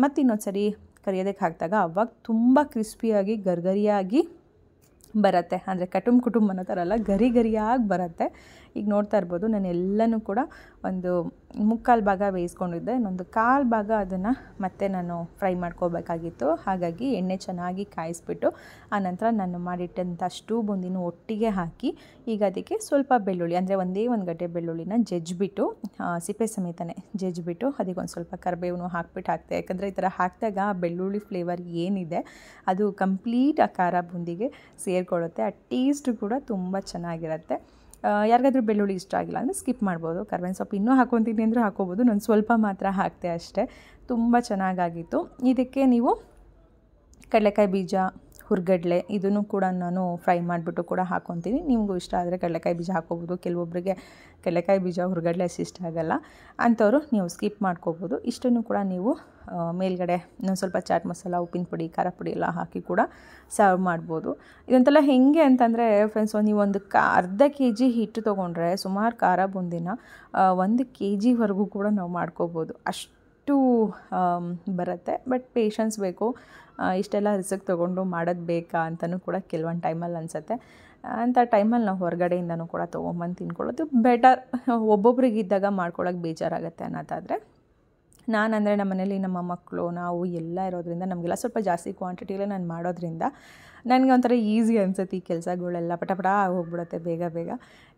ಮತ್ತೆ ಇನ್ನೊಂದು ಸರಿ ಕರಿಯೋದಕ್ಕೆ ಹಾಕಿದಾಗ ಅವಾಗ ತುಂಬ ಕ್ರಿಸ್ಪಿಯಾಗಿ ಗರಿಗರಿಯಾಗಿ ಬರುತ್ತೆ. ಅಂದರೆ ಕುಟುಂಬ ಅನ್ನೋ ಥರ ಅಲ್ಲ, ಗರಿಯಾಗಿ ಬರುತ್ತೆ. ಈಗ ನೋಡ್ತಾ ಇರ್ಬೋದು ನಾನು ಎಲ್ಲನೂ ಕೂಡ ಒಂದು 3/4 ಭಾಗ ಬೇಯಿಸ್ಕೊಂಡಿದ್ದೆ, ಇನ್ನೊಂದು 1/4 ಭಾಗ ಅದನ್ನು ಮತ್ತೆ ನಾನು ಫ್ರೈ ಮಾಡ್ಕೋಬೇಕಾಗಿತ್ತು. ಹಾಗಾಗಿ ಎಣ್ಣೆ ಚೆನ್ನಾಗಿ ಕಾಯಿಸ್ಬಿಟ್ಟು ಆನಂತರ ನಾನು ಮಾಡಿಟ್ಟಂಥಷ್ಟು ಬೂಂದಿನೂ ಒಟ್ಟಿಗೆ ಹಾಕಿ ಈಗ ಅದಕ್ಕೆ ಸ್ವಲ್ಪ ಬೆಳ್ಳುಳ್ಳಿ, ಅಂದರೆ ಒಂದೇ ಒಂದು ಗಡ್ಡೆ ಬೆಳ್ಳುಳ್ಳಿನ ಜಜ್ಜಿಬಿಟ್ಟು ಸಿಪ್ಪೆ ಸಮೇತನೇ ಜಜ್ಜಿಬಿಟ್ಟು ಅದಕ್ಕೆ ಒಂದು ಸ್ವಲ್ಪ ಕರಿಬೇವನ್ನು ಹಾಕ್ಬಿಟ್ಟು ಹಾಕ್ತೆ. ಯಾಕಂದರೆ ಈ ಥರ ಹಾಕಿದಾಗ ಆ ಬೆಳ್ಳುಳ್ಳಿ ಫ್ಲೇವರ್ ಏನಿದೆ ಅದು ಕಂಪ್ಲೀಟ್ ಆ ಖಾರ ಬೂಂದಿಗೆ ಸೇರಿಕೊಳ್ಳುತ್ತೆ. ಆ ಟೇಸ್ಟು ಕೂಡ ತುಂಬ ಚೆನ್ನಾಗಿರುತ್ತೆ. ಯಾರಿಗಾದ್ರೂ ಬೆಳ್ಳುಳ್ಳಿ ಇಷ್ಟ ಆಗಿಲ್ಲ ಅಂದರೆ ಸ್ಕಿಪ್ ಮಾಡ್ಬೋದು. ಕರ್ಬೇವಿನ ಸೊಪ್ಪು ಇನ್ನೂ ಹಾಕ್ಕೊತೀನಿ ಅಂದರೆ ಹಾಕ್ಕೋಬೋದು. ನಾನು ಸ್ವಲ್ಪ ಮಾತ್ರ ಹಾಕ್ತೆ ಅಷ್ಟೇ. ತುಂಬ ಚೆನ್ನಾಗಾಗಿತ್ತು. ಇದಕ್ಕೆ ನೀವು ಕಡಲೆಕಾಯಿ ಬೀಜ, ಹುರ್ಗಡ್ಲೆ ಇದನ್ನು ಕೂಡ ನಾನು ಫ್ರೈ ಮಾಡಿಬಿಟ್ಟು ಕೂಡ ಹಾಕ್ಕೊತೀನಿ. ನಿಮಗೂ ಇಷ್ಟ ಆದರೆ ಕಡಲೆಕಾಯಿ ಬೀಜ ಹಾಕ್ಕೋಬೋದು. ಕೆಲವೊಬ್ಬರಿಗೆ ಕಡಲೆಕಾಯಿ ಬೀಜ ಹುರ್ಗಡ್ಲೆ ಅಷ್ಟು ಇಷ್ಟ ಆಗೋಲ್ಲ, ಅಂಥವ್ರು ನೀವು ಸ್ಕಿಪ್ ಮಾಡ್ಕೋಬೋದು. ಇಷ್ಟನ್ನು ಕೂಡ ನೀವು ಮೇಲ್ಗಡೆ ಇನ್ನೊಂದು ಸ್ವಲ್ಪ ಚಾಟ್ ಮಸಾಲ, ಉಪ್ಪಿನ ಪುಡಿ, ಖಾರ ಪುಡಿ ಎಲ್ಲ ಹಾಕಿ ಕೂಡ ಸರ್ವ್ ಮಾಡ್ಬೋದು. ಇದಂತೆಲ್ಲ ಹೇಗೆ ಅಂತಂದರೆ ಫ್ರೆಂಡ್ಸ್, ನೀವೊಂದು ಅರ್ಧ kg ಹಿಟ್ಟು ತೊಗೊಂಡ್ರೆ ಸುಮಾರು ಖಾರ ಬೂಂದಿನ 1 kgವರೆಗೂ ಕೂಡ ನಾವು ಮಾಡ್ಕೋಬೋದು. ಅಷ್ಟು ಬರುತ್ತೆ. ಬಟ್ ಪೇಷನ್ಸ್ ಬೇಕು. ಇಷ್ಟೆಲ್ಲ ರಿಸ್ಕ್ ತೊಗೊಂಡು ಮಾಡೋದು ಬೇಕಾ ಅಂತಲೂ ಕೂಡ ಕೆಲವೊಂದು ಟೈಮಲ್ಲಿ ಅನಿಸುತ್ತೆ. ಅಂಥ ಟೈಮಲ್ಲಿ ನಾವು ಹೊರಗಡೆಯಿಂದನೂ ಕೂಡ ತೊಗೊಂಬಂದು ತಿನ್ಕೊಳ್ಳೋದು ಬೆಟರ್. ಒಬ್ಬೊಬ್ರಿಗಿದ್ದಾಗ ಮಾಡ್ಕೊಳ್ಳೋಕೆ ಬೇಜಾರಾಗುತ್ತೆ ಅನ್ನೋದಾದರೆ. ನಾನಂದರೆ ನಮ್ಮ ಮನೇಲಿ ನಮ್ಮ ಮಕ್ಕಳು ನಾವು ಎಲ್ಲ ಇರೋದ್ರಿಂದ ನಮಗೆಲ್ಲ ಸ್ವಲ್ಪ ಜಾಸ್ತಿ ಕ್ವಾಂಟಿಟಿಲೇ ನಾನು ಮಾಡೋದ್ರಿಂದ ನನಗೆ ಒಂಥರ ಈಸಿ ಅನಿಸುತ್ತೆ. ಈ ಕೆಲಸಗಳೆಲ್ಲ ಪಟ ಹೋಗ್ಬಿಡುತ್ತೆ ಬೇಗ.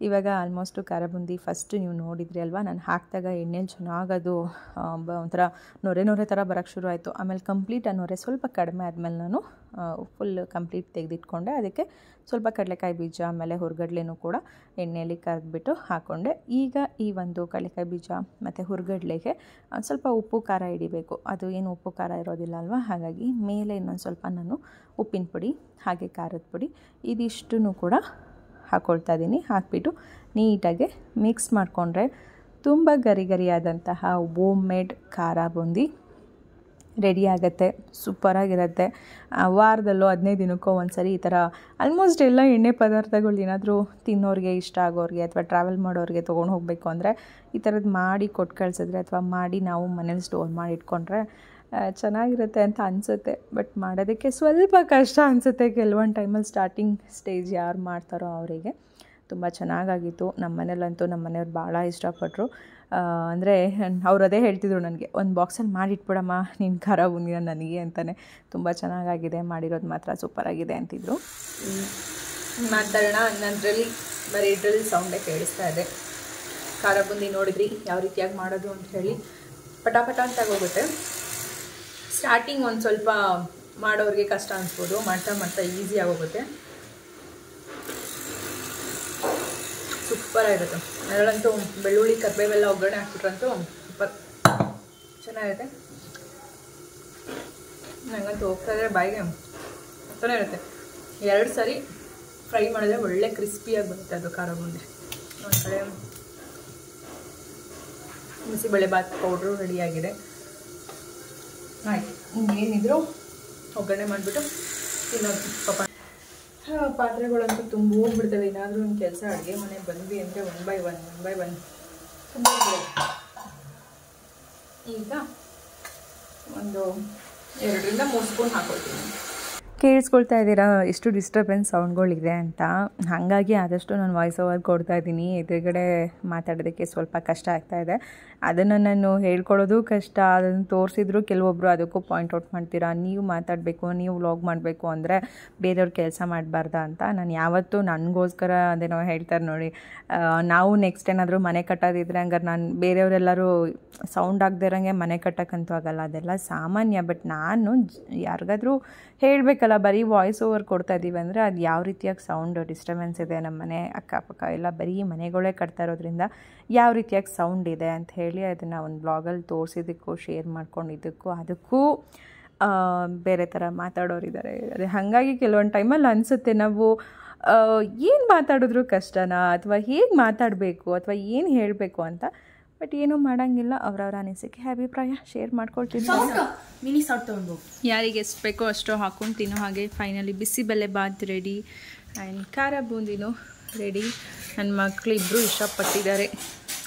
ಇವಾಗ ಆಲ್ಮೋಸ್ಟು ಖಾರ ಬೂಂದಿ ಫಸ್ಟು ನೀವು ನೋಡಿದ್ರಿ ಅಲ್ವಾ, ನಾನು ಹಾಕಿದಾಗ ಎಣ್ಣೆಲಿ ಚೆನ್ನಾಗದು ಒಂಥರ ನೊರೆ ಥರ ಬರೋಕ್ಕೆ ಶುರು ಆಯಿತು. ಆಮೇಲೆ ಕಂಪ್ಲೀಟ್ ಆ ನೊರೆ ಸ್ವಲ್ಪ ಕಡಿಮೆ ಆದಮೇಲೆ ನಾನು ಫುಲ್ ಕಂಪ್ಲೀಟ್ ತೆಗೆದಿಟ್ಕೊಂಡೆ. ಅದಕ್ಕೆ ಸ್ವಲ್ಪ ಕಡಲೆಕಾಯಿ ಬೀಜ ಆಮೇಲೆ ಹುರ್ಗಡ್ಲೆನೂ ಕೂಡ ಎಣ್ಣೆಯಲ್ಲಿ ಕರೆದ್ಬಿಟ್ಟು ಹಾಕ್ಕೊಂಡೆ. ಈಗ ಈ ಒಂದು ಕಡಲೆಕಾಯಿ ಬೀಜ ಮತ್ತು ಹುರ್ಗಡ್ಲೆಗೆ ಸ್ವಲ್ಪ ಉಪ್ಪು ಖಾರ ಹಿಡಿಬೇಕು. ಅದು ಏನು ಉಪ್ಪು ಖಾರ ಇರೋದಿಲ್ಲ ಅಲ್ವಾ, ಹಾಗಾಗಿ ಮೇಲೆ ಇನ್ನೊಂದು ಸ್ವಲ್ಪ ನಾನು ಉಪ್ಪಿನ ಪುಡಿ ಹಾಗೆ ಖಾರದ ಪುಡಿ ಇದಿಷ್ಟನ್ನು ಕೂಡ ಹಾಕ್ಕೊಳ್ತಾ ಇದ್ದೀನಿ. ಹಾಕಿಬಿಟ್ಟು ನೀಟಾಗಿ ಮಿಕ್ಸ್ ಮಾಡಿಕೊಂಡ್ರೆ ತುಂಬ ಗರಿಯಾದಂತಹ ಹೋಮ್ ಮೇಡ್ ಖಾರ ಬೂಂದಿ ರೆಡಿ ಆಗುತ್ತೆ. ಸೂಪರಾಗಿರುತ್ತೆ. ವಾರದಲ್ಲೋ 15 ದಿನಕ್ಕೋ ಒಂದು ಸರಿ ಈ ಥರ ಆಲ್ಮೋಸ್ಟ್ ಎಲ್ಲ ಎಣ್ಣೆ ಪದಾರ್ಥಗಳು ಏನಾದರೂ ತಿನ್ನೋರಿಗೆ, ಇಷ್ಟ ಆಗೋರಿಗೆ ಅಥವಾ ಟ್ರಾವೆಲ್ ಮಾಡೋರಿಗೆ ತೊಗೊಂಡು ಹೋಗಬೇಕು ಅಂದರೆ ಈ ಥರದ್ದು ಮಾಡಿ ಕೊಟ್ಟು ಕಳಿಸಿದ್ರೆ ಅಥವಾ ಮಾಡಿ ನಾವು ಮನೇಲಿ ಸ್ಟೋರ್ ಮಾಡಿ ಇಟ್ಕೊಂಡ್ರೆ ಚೆನ್ನಾಗಿರುತ್ತೆ ಅಂತ ಅನಿಸುತ್ತೆ. ಬಟ್ ಮಾಡೋದಕ್ಕೆ ಸ್ವಲ್ಪ ಕಷ್ಟ ಅನಿಸುತ್ತೆ ಕೆಲವೊಂದು ಟೈಮಲ್ಲಿ. ಸ್ಟಾರ್ಟಿಂಗ್ ಸ್ಟೇಜ್ ಯಾರು ಮಾಡ್ತಾರೋ ಅವರಿಗೆ. ತುಂಬ ಚೆನ್ನಾಗಾಗಿತ್ತು. ನಮ್ಮ ಮನೇಲಂತೂ ನಮ್ಮ ಮನೆಯವ್ರು ಭಾಳ ಇಷ್ಟಪಟ್ಟರು. ಅಂದರೆ ಅವ್ರು ಅದೇ ಹೇಳ್ತಿದ್ರು ನನಗೆ, ಒಂದು ಬಾಕ್ಸಲ್ಲಿ ಮಾಡಿಟ್ಬಿಡಮ್ಮ ನಿನ್ನ ಖಾರ ಬೂಂದಿನ ನನಗೆ ಅಂತಲೇ. ತುಂಬ ಚೆನ್ನಾಗಾಗಿದೆ, ಮಾಡಿರೋದು ಮಾತ್ರ ಸೂಪರಾಗಿದೆ ಅಂತಿದ್ರು. ಮಾತಾಡೋಣ ನನ್ನದ್ರಲ್ಲಿ ಬರೀ ಡ್ರಿಲ್ ಸೌಂಡೇ ಕೇಳಿಸ್ತಾ ಇದೆ. ಖಾರ ಬೂಂದಿ ನೋಡಿದ್ರಿ ಯಾವ ರೀತಿಯಾಗಿ ಮಾಡೋದು ಅಂತ ಹೇಳಿ. ಪಟ ಅಂತ ಹೋಗುತ್ತೆ. ಸ್ಟಾರ್ಟಿಂಗ್ ಒಂದು ಸ್ವಲ್ಪ ಮಾಡೋರಿಗೆ ಕಷ್ಟ ಅನಿಸ್ಬೋದು, ಮಾಡ್ತಾ ಈಸಿಯಾಗಿ ಹೋಗುತ್ತೆ. ಸೂಪರಾಗಿರುತ್ತೆ. ಅದರಲ್ಲಂತೂ ಬೆಳ್ಳುಳ್ಳಿ ಕರಿಬೇವೆಲ್ಲ ಒಗ್ಗರಣೆ ಹಾಕ್ಬಿಟ್ರಂತೂ ಸೂಪರ್ ಚೆನ್ನಾಗಿರುತ್ತೆ. ನನಗಂತೂ ಹೋಗ್ತಾ ಇದ್ರೆ ಬಾಯಿಗೆ ಆಗ್ತಾನೆ ಇರುತ್ತೆ. 2 ಸಾರಿ ಫ್ರೈ ಮಾಡಿದ್ರೆ ಒಳ್ಳೆ ಕ್ರಿಸ್ಪಿಯಾಗಿ ಬರುತ್ತೆ ಅದು ಖಾರ ಬೂಂದಿ. ಒಂದು ಕಡೆ ಬಿಸಿಬೇಳೆಬಾತ್ ಪೌಡ್ರು ರೆಡಿಯಾಗಿದೆ. ಆಯ್ತು, ಇನ್ನೇನಿದ್ರು ಒಗ್ಗರಣೆ ಮಾಡಿಬಿಟ್ಟು ತಿನ್ನೋದು. ಪಾತ್ರೆಗಳಂತೂ ತುಂಬ ಹೋಗ್ಬಿಡ್ತವೆ. ಏನಾದರೂ ಒಂದು ಕೆಲಸ ಅಡುಗೆ ಮನೆ ಬಂದ್ವಿ ಅಂದರೆ 1 by 1 ತುಂಬ. ಈಗ ಒಂದು 2 ರಿಂದ 3 ಸ್ಪೂನ್ ಹಾಕೊಳ್ತೀನಿ. ಕೇಳಿಸ್ಕೊಳ್ತಾ ಇದ್ದೀರಾ ಎಷ್ಟು ಡಿಸ್ಟರ್ಬೆನ್ಸ್ ಸೌಂಡ್ಗಳಿದೆ ಅಂತ. ಹಾಗಾಗಿ ಆದಷ್ಟು ನಾನು ವಾಯ್ಸ್ ಓವರ್ ಕೊಡ್ತಾ ಇದ್ದೀನಿ. ಎದುರುಗಡೆ ಮಾತಾಡೋದಕ್ಕೆ ಸ್ವಲ್ಪ ಕಷ್ಟ ಆಗ್ತಾಯಿದೆ. ಅದನ್ನು ನಾನು ಹೇಳ್ಕೊಳ್ಳೋದು ಕಷ್ಟ. ಅದನ್ನು ತೋರಿಸಿದ್ರು ಕೆಲವೊಬ್ಬರು ಅದಕ್ಕೂ ಪಾಯಿಂಟ್ ಔಟ್ ಮಾಡ್ತೀರಾ, ನೀವು ಮಾತಾಡಬೇಕು, ನೀವು ವ್ಲಾಗ್ ಮಾಡಬೇಕು ಅಂದರೆ ಬೇರೆಯವ್ರ ಕೆಲಸ ಮಾಡಬಾರ್ದ ಅಂತ. ನಾನು ಯಾವತ್ತೂ ನನಗೋಸ್ಕರ ಅದೇನೋ ಹೇಳ್ತಾರೆ ನೋಡಿ, ನಾವು ನೆಕ್ಸ್ಟ್ ಏನಾದರೂ ಮನೆ ಕಟ್ಟೋದಿದ್ರೆ ಹಂಗಾರೆ ನಾನು ಬೇರೆಯವರೆಲ್ಲರೂ ಸೌಂಡ್ ಆಗದೆ ಇರೋಂಗೆ ಮನೆ ಕಟ್ಟೋಕ್ಕಂತೂ ಆಗೋಲ್ಲ, ಅದೆಲ್ಲ ಸಾಮಾನ್ಯ. ಬಟ್ ನಾನು ಯಾರಿಗಾದ್ರೂ ಹೇಳಬೇಕಲ್ಲ, ಬರೀ ವಾಯ್ಸ್ ಓವರ್ ಕೊಡ್ತಾ ಇದ್ದೀವಿ ಅಂದರೆ ಅದು ಯಾವ ರೀತಿಯಾಗಿ ಸೌಂಡ್ ಡಿಸ್ಟರ್ಬೆನ್ಸ್ ಇದೆ. ನಮ್ಮ ಮನೆ ಅಕ್ಕಪಕ್ಕ ಎಲ್ಲ ಬರೀ ಮನೆಗಳೇ ಕಟ್ತಾ ಇರೋದ್ರಿಂದ ಯಾವ ರೀತಿಯಾಗಿ ಸೌಂಡ್ ಇದೆ ಅಂತ ಹೇಳಿ ಅದನ್ನು ಒಂದು ಬ್ಲಾಗಲ್ಲಿ ತೋರಿಸಿದ್ದಕ್ಕೂ ಶೇರ್ ಮಾಡ್ಕೊಂಡಿದ್ದಕ್ಕೂ ಅದಕ್ಕೂ ಬೇರೆ ಥರ ಮಾತಾಡೋರಿದ್ದಾರೆ. ಅದೇ ಹಾಗಾಗಿ ಕೆಲವೊಂದು ಟೈಮಲ್ಲಿ ಅನಿಸುತ್ತೆ ನಾವು ಏನು ಮಾತಾಡಿದ್ರು ಕಷ್ಟನಾ ಅಥವಾ ಹೇಗೆ ಮಾತಾಡಬೇಕು ಅಥವಾ ಏನು ಹೇಳಬೇಕು ಅಂತ. ಬಟ್ ಏನೂ ಮಾಡೋಂಗಿಲ್ಲ. ಅವರವರ ಅನಿಸಿಕೆ ಅಭಿಪ್ರಾಯ ಶೇರ್ ಮಾಡ್ಕೊಳ್ತೀನಿ. ಮಿನಿ ಸಾಲ್ಟ್ ತೊಗೊಂಡು ಯಾರಿಗೆ ಎಷ್ಟು ಬೇಕೋ ಅಷ್ಟು ಹಾಕ್ಕೊಂಡು ತಿನ್ನೋ ಹಾಗೆ. Finally bisibele bath ready and ಖಾರ ಬೂಂದಿನೂ ರೆಡಿ. ನನ್ನ ಮಕ್ಕಳು ಇಬ್ಬರು ಇಷ್ಟಪಟ್ಟಿದ್ದಾರೆ.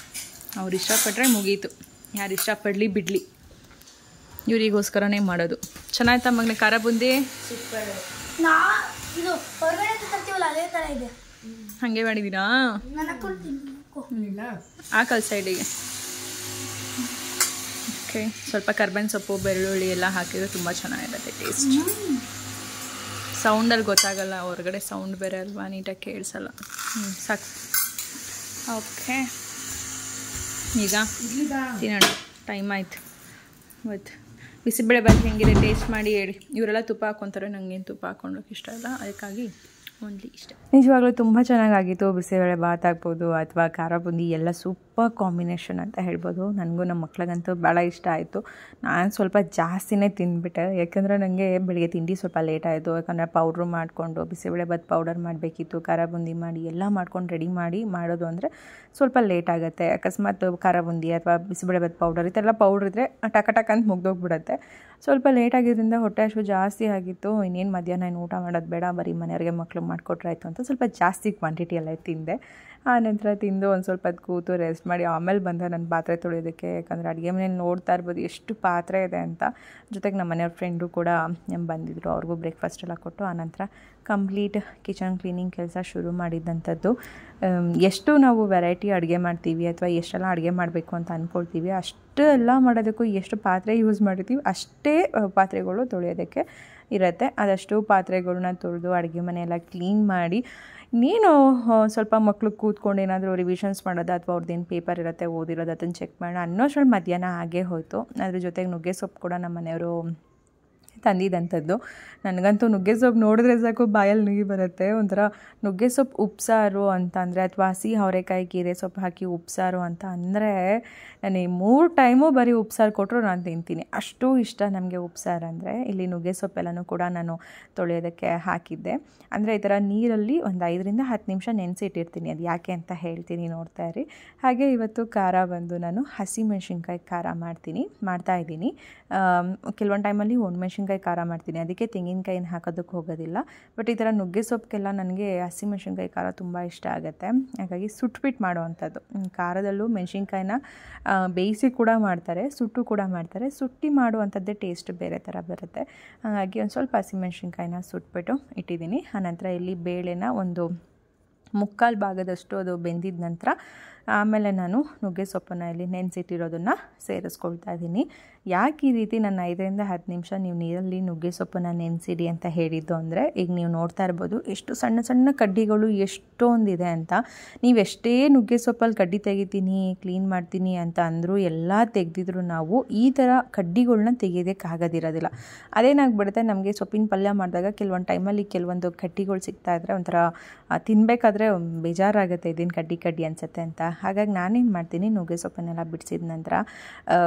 ಅವ್ರು ಇಷ್ಟಪಟ್ಟರೆ ಮುಗೀತು, ಯಾರು ಇಷ್ಟಪಡಲಿ ಬಿಡಲಿ, ಇವರಿಗೋಸ್ಕರನೇ ಮಾಡೋದು. ಚೆನ್ನಾಯ್ತಾ ಮಗನೇ ಖಾರ ಬೂಂದಿ? ಸೂಪರ್. ಇದು ಹೊರಗಡೆ ತರ್ತೀವಲ್ಲ ಅದೇ ಥರ ಇದೆ. ಹಾಗೆ ಮಾಡಿದ್ದೀರಾ? ಆ ಕಲ್ ಸೈಡಿಗೆ ಓಕೆ. ಸ್ವಲ್ಪ ಕರ್ಬೇವಿನ ಸೊಪ್ಪು ಬೆಳ್ಳುಳ್ಳಿ ಎಲ್ಲ ಹಾಕಿದ್ರೆ ತುಂಬ ಚೆನ್ನಾಗಿರುತ್ತೆ ಟೇಸ್ಟ್. ಸೌಂಡಲ್ಲಿ ಗೊತ್ತಾಗಲ್ಲ, ಹೊರಗಡೆ ಸೌಂಡ್ ಬೇರೆ ಅಲ್ವಾ, ನೀಟಾಗಿ ಕೇಳಿಸಲ್ಲ. ಸಾಕು. ಓಕೆ, ಈಗ ತಿನ್ನೋಣ, ಟೈಮ್ ಆಯ್ತು. ಇವತ್ತು ಬಿಸಿಬೇಳೆ ಬಾತ್ ಹೆಂಗಿದೆ ಟೇಸ್ಟ್ ಮಾಡಿ ಹೇಳಿ. ಇವರೆಲ್ಲ ತುಪ್ಪ ಹಾಕ್ಕೊತಾರೆ, ನನಗೇನು ತುಪ್ಪ ಹಾಕ್ಕೊಂಡೋಕೆ ಇಷ್ಟ ಇಲ್ಲ, ಅದಕ್ಕಾಗಿ ಓನ್ಲಿ ಇಷ್ಟ. ನಿಜವಾಗ್ಲೂ ತುಂಬ ಚೆನ್ನಾಗಾಗಿತ್ತು. ಬಿಸಿಬೇಳೆ ಬಾತ್ ಆಗ್ಬೋದು ಅಥವಾ ಖಾರ ಬೂಂದಿ ಎಲ್ಲ ಸೂಪರ್ ಕಾಂಬಿನೇಷನ್ ಅಂತ ಹೇಳ್ಬೋದು. ನನಗೂ ನಮ್ಮ ಮಕ್ಳಿಗಂತೂ ಭಾಳ ಇಷ್ಟ ಆಯಿತು. ನಾನು ಸ್ವಲ್ಪ ಜಾಸ್ತಿನೇ ತಿಂದುಬಿಟ್ಟೆ, ಯಾಕಂದರೆ ನನಗೆ ಬೆಳಿಗ್ಗೆ ತಿಂಡಿ ಸ್ವಲ್ಪ ಲೇಟ್ ಆಯಿತು. ಯಾಕಂದರೆ ಪೌಡ್ರು ಮಾಡಿಕೊಂಡು ಬಿಸಿಬೇಳೆ ಬಾತ್ ಪೌಡರ್ ಮಾಡಬೇಕಿತ್ತು, ಖಾರ ಬೂಂದಿ ಮಾಡಿ ಎಲ್ಲ ಮಾಡ್ಕೊಂಡು ರೆಡಿ ಮಾಡೋದು ಅಂದರೆ ಸ್ವಲ್ಪ ಲೇಟ್ ಆಗುತ್ತೆ. ಅಕಸ್ಮಾತ್ ಖಾರ ಬೂಂದಿ ಅಥವಾ ಬಿಸಿಬೇಳೆ ಬಾತ್ ಪೌಡರ್ ಈ ಥರ ಎಲ್ಲ ಪೌಡ್ರ್ ಇದ್ದರೆ ಟಕ ಅಂತ ಮುಗ್ದೋಗ್ಬಿಡುತ್ತೆ. ಸ್ವಲ್ಪ ಲೇಟ್ ಆಗಿದ್ದರಿಂದ ಹೊಟ್ಟೆ ಹಸಿವು ಜಾಸ್ತಿ ಆಗಿತ್ತು. ಇನ್ನೇನು ಮಧ್ಯಾಹ್ನ ಏನು ಊಟ ಮಾಡೋದು ಬೇಡ, ಬರೀ ಮನೆಯವ್ರಿಗೆ ಮಕ್ಳು ಮಾಡಿಕೊಟ್ರೆ ಆಯಿತು ಅಂತ ಸ್ವಲ್ಪ ಜಾಸ್ತಿ ಕ್ವಾಂಟಿಟಿ ಎಲ್ಲ ತಿಂದೆ. ಆನಂತರ ತಿಂದು ಒಂದು ಸ್ವಲ್ಪ ಹೊತ್ತು ಕೂತು ರೆಸ್ಟ್ ಮಾಡಿ ಆಮೇಲೆ ಬಂದೆ ನನ್ನ ಪಾತ್ರೆ ತೊಳೆಯೋದಕ್ಕೆ. ಯಾಕಂದರೆ ಅಡುಗೆ ಮನೇಲಿ ನೋಡ್ತಾ ಇರ್ಬೋದು ಎಷ್ಟು ಪಾತ್ರೆ ಇದೆ ಅಂತ. ಜೊತೆಗೆ ನಮ್ಮ ಮನೆಯವ್ರ ಫ್ರೆಂಡು ಕೂಡ ಬಂದಿದ್ದರು, ಅವ್ರಿಗೂ ಬ್ರೇಕ್ಫಾಸ್ಟ್ ಎಲ್ಲ ಕೊಟ್ಟು ಆನಂತರ ಕಂಪ್ಲೀಟ್ ಕಿಚನ್ ಕ್ಲೀನಿಂಗ್ ಕೆಲಸ ಶುರು ಮಾಡಿದ್ದಂಥದ್ದು. ಎಷ್ಟು ನಾವು ವೆರೈಟಿ ಅಡುಗೆ ಮಾಡ್ತೀವಿ ಅಥವಾ ಎಷ್ಟೆಲ್ಲ ಅಡುಗೆ ಮಾಡಬೇಕು ಅಂತ ಅಂದ್ಕೊಳ್ತೀವಿ, ಅಷ್ಟೆಲ್ಲ ಮಾಡೋದಕ್ಕೂ ಎಷ್ಟು ಪಾತ್ರೆ ಯೂಸ್ ಮಾಡಿರ್ತೀವಿ ಅಷ್ಟೇ ಪಾತ್ರೆಗಳು ತೊಳೆಯೋದಕ್ಕೆ ಇರುತ್ತೆ. ಅದಷ್ಟು ಪಾತ್ರೆಗಳನ್ನ ತೊಳೆದು ಅಡುಗೆ ಮನೆಯೆಲ್ಲ ಕ್ಲೀನ್ ಮಾಡಿ ನೀನು ಸ್ವಲ್ಪ ಮಕ್ಳು ಕೂತ್ಕೊಂಡು ಏನಾದರೂ ರಿವಿಷನ್ಸ್ ಮಾಡೋದು ಅಥವಾ ಅವ್ರದ್ದೇನು ಪೇಪರ್ ಇರುತ್ತೆ ಓದಿರೋದು ಅದನ್ನು ಚೆಕ್ ಮಾಡೋಣ ಅನ್ನೋಷ್ಟರಲ್ಲಿ ಮಧ್ಯಾಹ್ನ ಆಗೇ ಹೋಯಿತು. ಅದ್ರ ಜೊತೆಗೆ ನುಗ್ಗೆ ಸೊಪ್ಪು ಕೂಡ ನಮ್ಮ ಮನೆಯವರು ತಂದಿದ್ದಂಥದ್ದು. ನನಗಂತೂ ನುಗ್ಗೆ ಸೊಪ್ಪು ನೋಡಿದ್ರೆ ಸಾಕು ಬಾಯಲ್ಲಿ ನುಗ್ಗಿ ಬರುತ್ತೆ. ಒಂಥರ ನುಗ್ಗೆ ಸೊಪ್ಪು ಉಪ್ಸಾರು ಅಂತ ಅಂದರೆ ಅಥವಾ ಹಸಿ ಅವರೆಕಾಯಿ ಕೀರೆ ಸೊಪ್ಪು ಹಾಕಿ ಉಪ್ಸಾರು ಅಂತ ಅಂದರೆ ನನಗೆ 3 ಟೈಮು ಬರೀ ಉಪ್ಸಾರು ಕೊಟ್ಟರು ನಾನು ತಿಂತೀನಿ, ಅಷ್ಟು ಇಷ್ಟ ನಮಗೆ ಉಪ್ಸಾರು ಅಂದರೆ. ಇಲ್ಲಿ ನುಗ್ಗೆ ಸೊಪ್ಪೆಲ್ಲನೂ ಕೂಡ ನಾನು ತೊಳೆಯೋದಕ್ಕೆ ಹಾಕಿದ್ದೆ. ಅಂದರೆ ಈ ಥರ ನೀರಲ್ಲಿ ಒಂದು 5 ರಿಂದ 10 ನಿಮಿಷ ನೆನೆಸಿಟ್ಟಿರ್ತೀನಿ. ಅದು ಯಾಕೆ ಅಂತ ಹೇಳ್ತೀನಿ, ನೋಡ್ತಾ ಇರಿ. ಹಾಗೆ ಇವತ್ತು ಖಾರ ಬಂದು ನಾನು ಹಸಿಮೆಣ್ಸಿನ್ಕಾಯಿ ಖಾರ ಮಾಡ್ತಾಯಿದ್ದೀನಿ. ಕೆಲವೊಂದು ಟೈಮಲ್ಲಿ ಒಣಮೆಣ್ಸಿನ್ಕಾಯಿ ಖಾರ ಮಾಡ್ತೀನಿ, ಅದಕ್ಕೆ ತೆಂಗಿನಕಾಯಿನ ಹಾಕೋದಕ್ಕೆ ಹೋಗೋದಿಲ್ಲ. ಬಟ್ ಈ ಥರ ನುಗ್ಗೆ ಸೊಪ್ಪಿಗೆಲ್ಲ ನನಗೆ ಹಸಿಮೆಣ್ಸಿನ್ಕಾಯಿ ಖಾರ ತುಂಬ ಇಷ್ಟ ಆಗುತ್ತೆ. ಹಾಗಾಗಿ ಸುಟ್ಬಿಟ್ಟು ಮಾಡೋವಂಥದ್ದು. ಖಾರದಲ್ಲೂ ಮೆಣ್ಸಿನ್ಕಾಯಿನ ಬೇಯಿಸಿ ಕೂಡ ಮಾಡ್ತಾರೆ, ಸುಟ್ಟು ಕೂಡ ಮಾಡ್ತಾರೆ. ಸುಟ್ಟಿ ಮಾಡುವಂಥದ್ದೇ ಟೇಸ್ಟ್ ಬೇರೆ ಥರ ಬರುತ್ತೆ. ಹಾಗಾಗಿ ಒಂದು ಸ್ವಲ್ಪ ಹಸಿಮೆಣ್ಸಿನ್ಕಾಯಿನ ಸುಟ್ಬಿಟ್ಟು ಇಟ್ಟಿದ್ದೀನಿ. ಆನಂತರ ಇಲ್ಲಿ ಬೇಳೆನ ಒಂದು 3/4 ಭಾಗದಷ್ಟು ಅದು ಬೆಂದಿದ ನಂತರ ಆಮೇಲೆ ನಾನು ನುಗ್ಗೆ ಸೊಪ್ಪನ್ನು ಇಲ್ಲಿ ನೆನೆಸಿಟ್ಟಿರೋದನ್ನು ಸೇರಿಸ್ಕೊಳ್ತಾ ಇದ್ದೀನಿ. ಯಾಕೆ ಈ ರೀತಿ ನಾನು 5 ರಿಂದ 10 ನಿಮಿಷ ನೀವು ನೀರಲ್ಲಿ ನುಗ್ಗೆ ಸೊಪ್ಪನ್ನು ನೆನೆಸಿಡಿ ಅಂತ ಹೇಳಿದ್ದು ಅಂದರೆ, ಈಗ ನೀವು ನೋಡ್ತಾ ಇರ್ಬೋದು ಎಷ್ಟು ಸಣ್ಣ ಸಣ್ಣ ಕಡ್ಡಿಗಳು ಎಷ್ಟೊಂದಿದೆ ಅಂತ. ನೀವು ಎಷ್ಟೇ ನುಗ್ಗೆ ಸೊಪ್ಪಲ್ಲಿ ಕಡ್ಡಿ ತೆಗಿತೀನಿ ಕ್ಲೀನ್ ಮಾಡ್ತೀನಿ ಅಂತ ಅಂದರೂ ಎಲ್ಲ ತೆಗೆದಿದ್ರು ನಾವು ಈ ಥರ ಕಡ್ಡಿಗಳನ್ನ ತೆಗೆಯೋದಕ್ಕಾಗೋದಿರೋದಿಲ್ಲ. ಅದೇನಾಗ್ಬಿಡುತ್ತೆ, ನಮಗೆ ಸೊಪ್ಪಿನ ಪಲ್ಯ ಮಾಡಿದಾಗ ಕೆಲವೊಂದು ಟೈಮಲ್ಲಿ ಕೆಲವೊಂದು ಕಡ್ಡಿಗಳು ಸಿಗ್ತಾಯಿದ್ರೆ ಒಂಥರ ತಿನ್ನಬೇಕಾದ್ರೆ ಬೇಜಾರಾಗುತ್ತೆ, ಇದೇನು ಕಡ್ಡಿ ಅನಿಸುತ್ತೆ ಅಂತ. ಹಾಗಾಗಿ ನಾನೇನು ಮಾಡ್ತೀನಿ, ನುಗ್ಗೆ ಸೊಪ್ಪನ್ನೆಲ್ಲ ಬಿಡಿಸಿದ ನಂತರ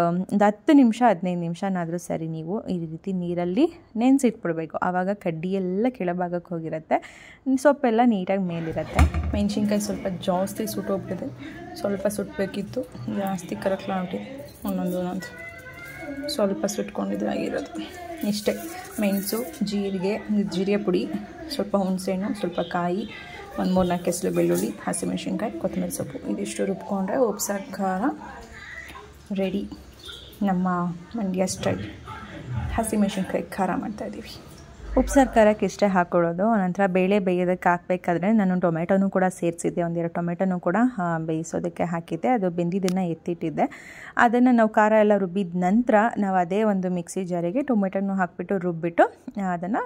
ಒಂದು 10 ನಿಮಿಷ 15 ನಿಮಿಷನಾದರೂ ಸರಿ ನೀವು ಈ ರೀತಿ ನೀರಲ್ಲಿ ನೆನೆಸಿಟ್ಬಿಡ್ಬೇಕು. ಆವಾಗ ಕಡ್ಡಿ ಎಲ್ಲ ಕೆಳಭಾಗಕ್ಕೆ ಹೋಗಿರುತ್ತೆ, ಸೊಪ್ಪೆಲ್ಲ ನೀಟಾಗಿ ಮೇಲಿರುತ್ತೆ. ಮೆಣಸಿನ್ಕಾಯಿ ಸ್ವಲ್ಪ ಜಾಸ್ತಿ ಸುಟ್ಟೋಗ್ಬಿಟ್ಟಿದೆ, ಸ್ವಲ್ಪ ಸುಟ್ಟಬೇಕಿತ್ತು, ಜಾಸ್ತಿ ಕರಕ್ಲಾಗ್ಬಿಟ್ಟಿದೆ. ಒಂದೊಂದು ಸ್ವಲ್ಪ ಸುಟ್ಕೊಂಡಿದ್ರೆ ಆಗಿರೋದು. ಇಷ್ಟೇ, ಮೆಣಸು, ಜೀರಿಗೆ ಪುಡಿ, ಸ್ವಲ್ಪ ಹುಣಸೆಹಣ್ಣು, ಸ್ವಲ್ಪ ಕಾಯಿ, ಒಂದು 3-4 ಕೆಸರು ಬೆಳ್ಳುಳ್ಳಿ, ಹಸಿಮೆಣ್ಸಿನ್ಕಾಯಿ, ಕೊತ್ತಂಬರಿ ಸೊಪ್ಪು, ಇದಿಷ್ಟು ರುಬ್ಕೊಂಡ್ರೆ ಉಪ್ಸಾರು ಖಾರ ರೆಡಿ. ನಮ್ಮ ಮಂಡ್ಯ ಸ್ಟೈಲ್ ಹಸಿಮೆಣ್ಸಿನ್ಕಾಯಿ ಖಾರ ಮಾಡ್ತಾಯಿದ್ದೀವಿ. ಉಪ್ಸಾರು ಖಾರಕ್ಕೆ ಇಷ್ಟೇ ಹಾಕ್ಕೊಳ್ಳೋದು. ಆನಂತರ ಬೇಳೆ ಬೇಯೋದಕ್ಕೆ ಹಾಕಬೇಕಾದ್ರೆ ನಾನು ಟೊಮೆಟೊನೂ ಕೂಡ ಸೇರಿಸಿದ್ದೆ, 1-2 ಟೊಮೆಟೊನೂ ಕೂಡ ಬೇಯಿಸೋದಕ್ಕೆ ಹಾಕಿದ್ದೆ. ಅದು ಬೆಂದಿದ್ದನ್ನು ಎತ್ತಿಟ್ಟಿದ್ದೆ. ಅದನ್ನು ನಾವು ಖಾರ ಎಲ್ಲ ರುಬ್ಬಿದ ನಂತರ ನಾವು ಅದೇ ಒಂದು ಮಿಕ್ಸಿ ಜಾರಿಗೆ ಟೊಮೆಟೊನೂ ಹಾಕಿಬಿಟ್ಟು ರುಬ್ಬಿಟ್ಟು ಅದನ್ನು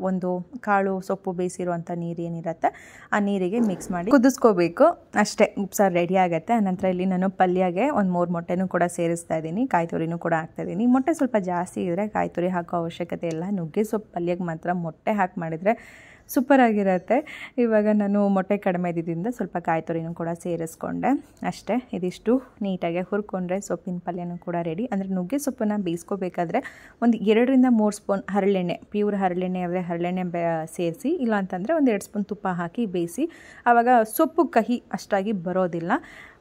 ಒಂದು ಕಾಳು ಸೊಪ್ಪು ಬೇಯಿಸಿರುವಂಥ ನೀರು ಏನಿರುತ್ತೆ ಆ ನೀರಿಗೆ ಮಿಕ್ಸ್ ಮಾಡಿ ಕುದಿಸ್ಕೋಬೇಕು. ಅಷ್ಟೇ, ಉಪ್ಸಾರು ರೆಡಿ ಆಗುತ್ತೆ. ಆನಂತರ ಇಲ್ಲಿ ನಾನು ಪಲ್ಯಗೆ ಒಂದು 3 ಮೊಟ್ಟೆನೂ ಕೂಡ ಸೇರಿಸ್ತಾ ಇದ್ದೀನಿ, ಕಾಯಿ ತುರಿನೂ ಕೂಡ ಹಾಕ್ತಾಯಿದ್ದೀನಿ. ಮೊಟ್ಟೆ ಸ್ವಲ್ಪ ಜಾಸ್ತಿ ಇದ್ದರೆ ಕಾಯಿ ತುರಿ ಹಾಕೋ ಅವಶ್ಯಕತೆ ಇಲ್ಲ. ನುಗ್ಗೆ ಸೊಪ್ಪು ಪಲ್ಯಕ್ಕೆ ಮಾತ್ರ ಮೊಟ್ಟೆ ಹಾಕಿ ಮಾಡಿದರೆ ಸೂಪರಾಗಿರುತ್ತೆ. ಇವಾಗ ನಾನು ಮೊಟ್ಟೆ ಕಡಿಮೆ ಇದ್ದಿದ್ದರಿಂದ ಸ್ವಲ್ಪ ಕಾಯಿ ತುರಿನೂ ಕೂಡ ಸೇರಿಸ್ಕೊಂಡೆ ಅಷ್ಟೇ. ಇದಿಷ್ಟು ನೀಟಾಗಿ ಹುರ್ಕೊಂಡ್ರೆ ಸೊಪ್ಪಿನ ಪಲ್ಯನೂ ಕೂಡ ರೆಡಿ. ಅಂದರೆ ನುಗ್ಗೆ ಸೊಪ್ಪನ್ನು ಬೇಯಿಸ್ಕೋಬೇಕಾದ್ರೆ ಒಂದು 2ರಿಂದ 3 ಸ್ಪೂನ್ ಹರಳೆಣ್ಣೆ, ಪ್ಯೂರ್ ಹರಳೆಣ್ಣೆ ಆದರೆ ಹರಳೆಣ್ಣೆ ಸೇರಿಸಿ, ಇಲ್ಲಾಂತಂದರೆ ಒಂದು 2 ಸ್ಪೂನ್ ತುಪ್ಪ ಹಾಕಿ ಬೇಯಿಸಿ. ಆವಾಗ ಸೊಪ್ಪು ಕಹಿ ಅಷ್ಟಾಗಿ ಬರೋದಿಲ್ಲ.